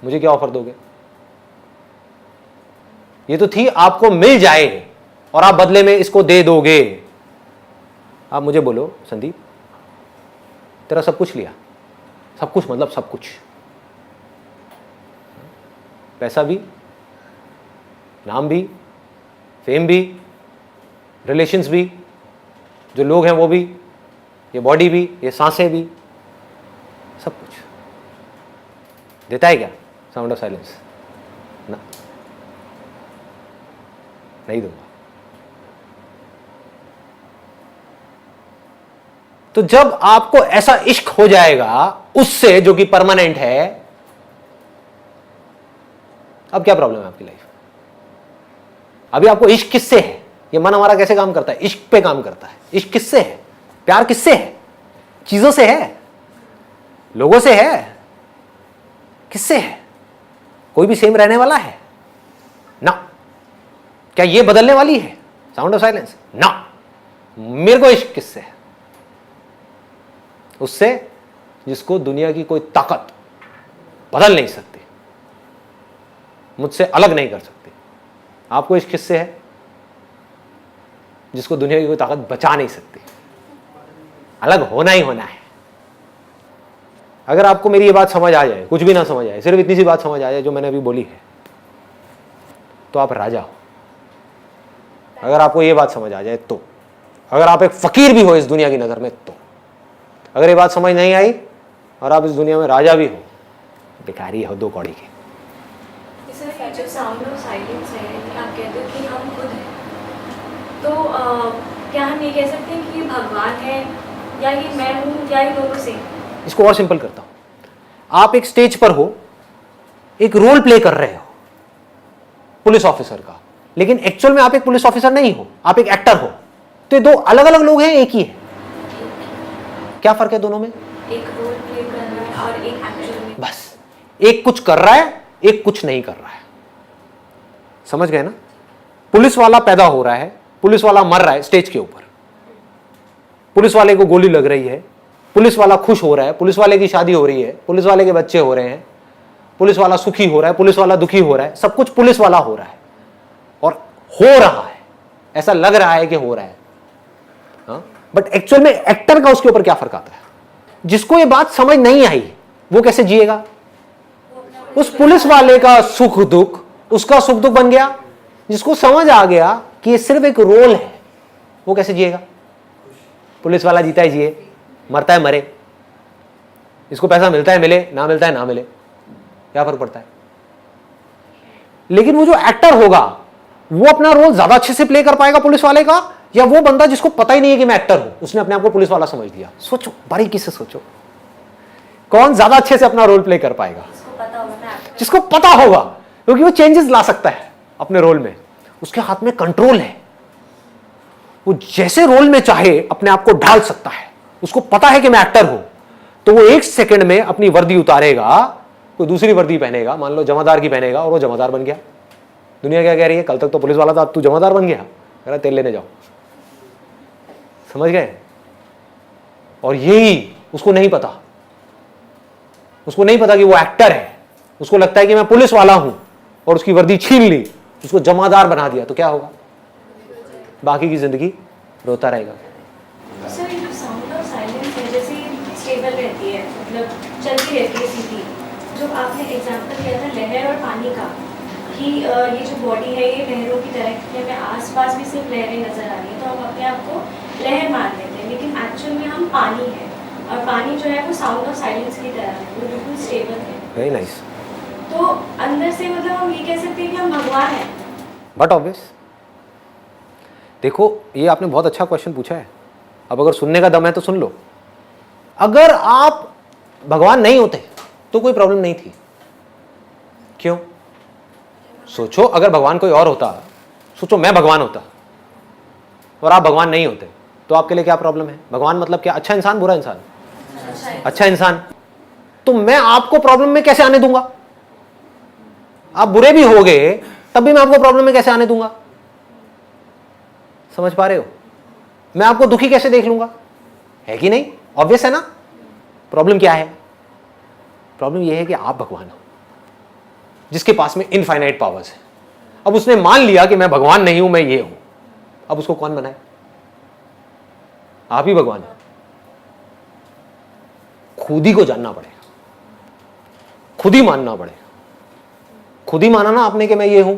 मुझे क्या ऑफर दोगे? ये तो थी आपको मिल जाए और आप बदले में इसको दे दोगे। आप मुझे बोलो संदीप तेरा सब कुछ लिया, सब कुछ मतलब सब कुछ, पैसा भी, नाम भी, फेम भी, रिलेशंस भी, जो लोग हैं वो भी, ये बॉडी भी, ये सांसें भी, सब कुछ देता है क्या साउंड ऑफ साइलेंस? ना, नहीं दूंगा। तो जब आपको ऐसा इश्क हो जाएगा उससे जो कि परमानेंट है, अब क्या प्रॉब्लम है आपकी लाइफ? अभी आपको इश्क किससे है? ये मन हमारा कैसे काम करता है? इश्क पे काम करता है। इश्क किससे है? प्यार किससे है? चीजों से है, लोगों से है, किससे है? कोई भी सेम रहने वाला है ना? क्या ये बदलने वाली है साउंड ऑफ साइलेंस? ना। मेरे को इश्क किससे है? उससे जिसको दुनिया की कोई ताकत बदल नहीं सकती, मुझसे अलग नहीं कर सकती। आपको इश्क किससे है? जिसको दुनिया की कोई ताकत बचा नहीं सकती। अलग होना ही होना है। अगर आपको मेरी ये बात समझ आ जाए, कुछ भी ना समझ आए, सिर्फ इतनी सी बात समझ आ जाए जो मैंने अभी बोली है, तो आप राजा हो। अगर आपको ये बात समझ आ जाए तो, अगर आप एक फकीर भी हो इस दुनिया की नजर में तो, अगर ये बात समझ नहीं आई और आप इस दुनिया में राजा भी हो, भिखारी हो 2 कौड़ी के। जो साउंड ऑफ साइलेंस है, आप कहते हो कि हम खुद हैं, तो क्या हम ये कह सकते हैं कि ये भगवान है या ये मैं हूँ या ये दोनों से? इसको और सिंपल करता हूं। आप एक स्टेज पर हो, एक रोल प्ले कर रहे हो पुलिस ऑफिसर का, लेकिन एक्चुअल में आप एक पुलिस ऑफिसर नहीं हो, आप एक एक्टर हो। तो ये 2 अलग अलग लोग हैं, एक ही है। क्या फर्क है दोनों में? एक रोल प्ले कर रहा है और एक एक्चुअल में। बस, एक कुछ कर रहा है, एक कुछ नहीं कर रहा है। समझ गए ना? पुलिस वाला पैदा हो रहा है, पुलिस वाला मर रहा है स्टेज के ऊपर, पुलिस वाले को गोली लग रही है, पुलिस वाला खुश हो रहा है, पुलिस वाले की शादी हो रही है, पुलिस वाले के बच्चे हो रहे हैं, पुलिस वाला सुखी हो रहा है, पुलिस वाला दुखी हो रहा है, सब कुछ पुलिस वाला हो रहा है और हो रहा है, ऐसा लग रहा है कि हो रहा है। बट एक्चुअल में एक्टर का उसके ऊपर क्या फर्क आता है? जिसको ये बात समझ नहीं आई वो कैसे जिएगा? उस पुलिस वाले का सुख दुख उसका सुख दुख बन गया। जिसको समझ आ गया कि ये सिर्फ एक रोल है, वो कैसे जिएगा? पुलिस वाला जीता है जिए, मरता है मरे, इसको पैसा मिलता है मिले, ना मिलता है ना मिले, क्या फर्क पड़ता है? लेकिन वो जो एक्टर होगा वो अपना रोल ज्यादा अच्छे से प्ले कर पाएगा पुलिस वाले का, या वो बंदा जिसको पता ही नहीं है कि मैं एक्टर हूं, उसने अपने आप को पुलिस वाला समझ लिया? सोचो, बारीकी से सोचो, कौन ज्यादा अच्छे से अपना रोल प्ले कर पाएगा? जिसको पता होगा, क्योंकि वो चेंजेस ला सकता है अपने रोल में, उसके हाथ में कंट्रोल है, वो जैसे रोल में चाहे अपने आप को ढाल सकता है। उसको पता है कि मैं एक्टर हूं, तो वो 1 सेकंड में अपनी वर्दी उतारेगा, कोई दूसरी वर्दी पहनेगा, मान लो जमादार की पहनेगा, और वो जमादार बन गया। दुनिया क्या कह रही है? कल तक तो पुलिस वाला था, अब तू जमादार बन गया, कह रहा तेल लेने जाओ। समझ गए? और यही उसको नहीं पता उसको नहीं पता कि वो एक्टर है, उसको लगता है कि मैं पुलिस वाला हूं और उसकी वर्दी छीन ली, उसको जमादार बना दिया, तो क्या होगा? बाकी की जिंदगी रोता रहेगा। सर ये जो साउंड ऑफ साइलेंस है, जैसे स्टेबल रहती है, मतलब चलती रहती है सीधी, जो आपने एग्जांपल दिया था लहर और पानी का, कि ये जो बॉडी है ये लहरों की तरह है, हमें आसपास भी सिर्फ लहरें नजर आ रही हैं, तो हम अपने आप को लहर मान लेते हैं, लेकिन एक्चुअल में हम पानी है, और पानी जो है वो साउंड ऑफ साइलेंस की तरह है, वो बिल्कुल स्टेबल है। Very nice. तो अंदर से मतलब हम ये कह सकते हैं कि हम भगवान हैं। बट ऑब्वियस, देखो ये आपने बहुत अच्छा क्वेश्चन पूछा है। अब अगर सुनने का दम है तो सुन लो। अगर आप भगवान नहीं होते तो कोई प्रॉब्लम नहीं थी। क्यों? सोचो, अगर भगवान कोई और होता, सोचो मैं भगवान होता और आप भगवान नहीं होते, तो आपके लिए क्या प्रॉब्लम है? भगवान मतलब क्या? अच्छा इंसान, बुरा इंसान? अच्छा इंसान। तो मैं आपको प्रॉब्लम में कैसे आने दूंगा? आप बुरे भी होगे तब भी मैं आपको प्रॉब्लम में कैसे आने दूंगा? समझ पा रहे हो? मैं आपको दुखी कैसे देख लूंगा? है कि नहीं? ऑब्वियस है ना। प्रॉब्लम क्या है? प्रॉब्लम यह है कि आप भगवान हो जिसके पास में इनफाइनाइट पावर्स है। अब उसने मान लिया कि मैं भगवान नहीं हूं, मैं ये हूं। अब उसको कौन बनाए? आप ही भगवान हो। खुद ही को जानना पड़ेगा, खुद ही मानना पड़ेगा। खुद ही माना ना आपने कि मैं ये हूं,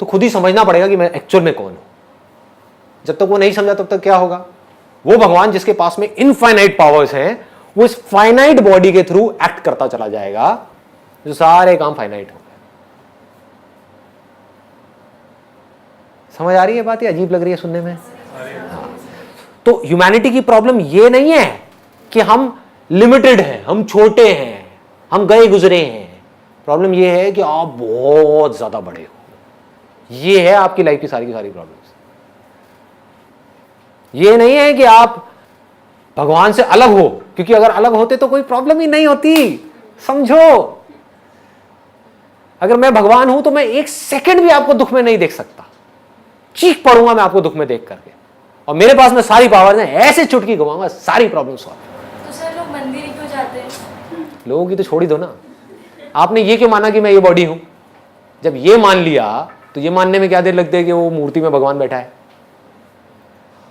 तो खुद ही समझना पड़ेगा कि मैं एक्चुअल में कौन हूं। जब तक वो नहीं समझा तब तक क्या होगा? वो भगवान जिसके पास में इनफाइनाइट पावर्स हैं, वो इस फाइनाइट बॉडी के थ्रू एक्ट करता चला जाएगा, जो सारे काम फाइनाइट हो गए। समझ आ रही है बात? ये अजीब लग रही है सुनने में? हाँ। तो ह्यूमैनिटी की प्रॉब्लम ये नहीं है कि हम लिमिटेड हैं, हम छोटे हैं, हम गए गुजरे हैं। प्रॉब्लम ये है कि आप बहुत ज्यादा बड़े हो। ये है आपकी लाइफ की सारी प्रॉब्लम्स। ये नहीं है कि आप भगवान से अलग हो, क्योंकि अगर अलग होते तो कोई प्रॉब्लम ही नहीं होती। समझो, अगर मैं भगवान हूं तो मैं एक सेकंड भी आपको दुख में नहीं देख सकता। चीख पड़ूंगा मैं आपको दुख में देख करके, और मेरे पास में सारी पावर है, ऐसे चुटकी घुमाऊंगा, सारी प्रॉब्लम सॉल्व। तो सर लोग मंदिर ही क्यों जाते हैं? लोगों की तो छोड़ ही दो ना। आपने ये क्यों माना कि मैं ये बॉडी हूं? जब ये मान लिया तो ये मानने में क्या देर लगती है कि वो मूर्ति में भगवान बैठा है।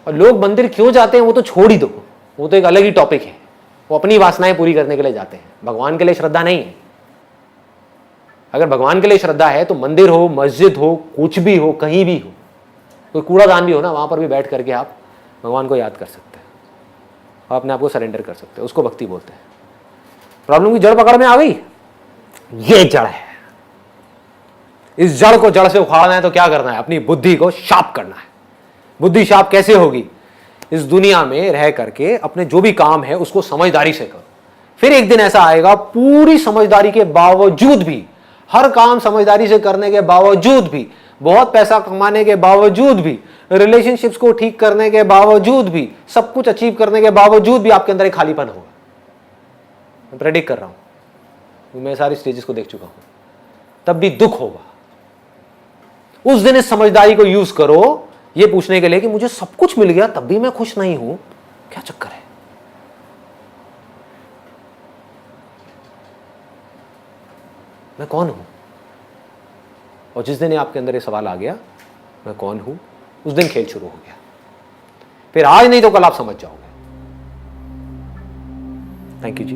और लोग मंदिर क्यों जाते हैं वो तो छोड़ ही दो, वो तो एक अलग ही टॉपिक है। वो अपनी वासनाएं पूरी करने के लिए जाते हैं, भगवान के लिए श्रद्धा नहीं है। अगर भगवान के लिए श्रद्धा है तो मंदिर हो, मस्जिद हो, कुछ भी हो, कहीं भी हो, कोई कूड़ादान भी हो ना, वहां पर भी बैठ करके आप भगवान को याद कर सकते हैं और अपने आप को सरेंडर कर सकते हैं। उसको भक्ति बोलते हैं। प्रॉब्लम की जड़ पकड़ में आ गई। ये जड़ है, इस जड़ को जड़ से उखाड़ना है तो क्या करना है? अपनी बुद्धि को शार्प करना है। बुद्धि शार्प कैसे होगी? इस दुनिया में रह करके अपने जो भी काम है उसको समझदारी से करो। फिर एक दिन ऐसा आएगा, पूरी समझदारी के बावजूद भी, हर काम समझदारी से करने के बावजूद भी, बहुत पैसा कमाने के बावजूद भी, रिलेशनशिप्स को ठीक करने के बावजूद भी, सब कुछ अचीव करने के बावजूद भी आपके अंदर एक खालीपन होगा। मैं प्रेडिक्ट कर रहा हूं, मैं सारी स्टेजेस को देख चुका हूं। तब भी दुख होगा। उस दिन इस समझदारी को यूज करो ये पूछने के लिए कि मुझे सब कुछ मिल गया तब भी मैं खुश नहीं हूं, क्या चक्कर है? मैं कौन हूं? और जिस दिन आपके अंदर ये सवाल आ गया, मैं कौन हूं, उस दिन खेल शुरू हो गया। फिर आज नहीं तो कल आप समझ जाओगे। Thank you ji.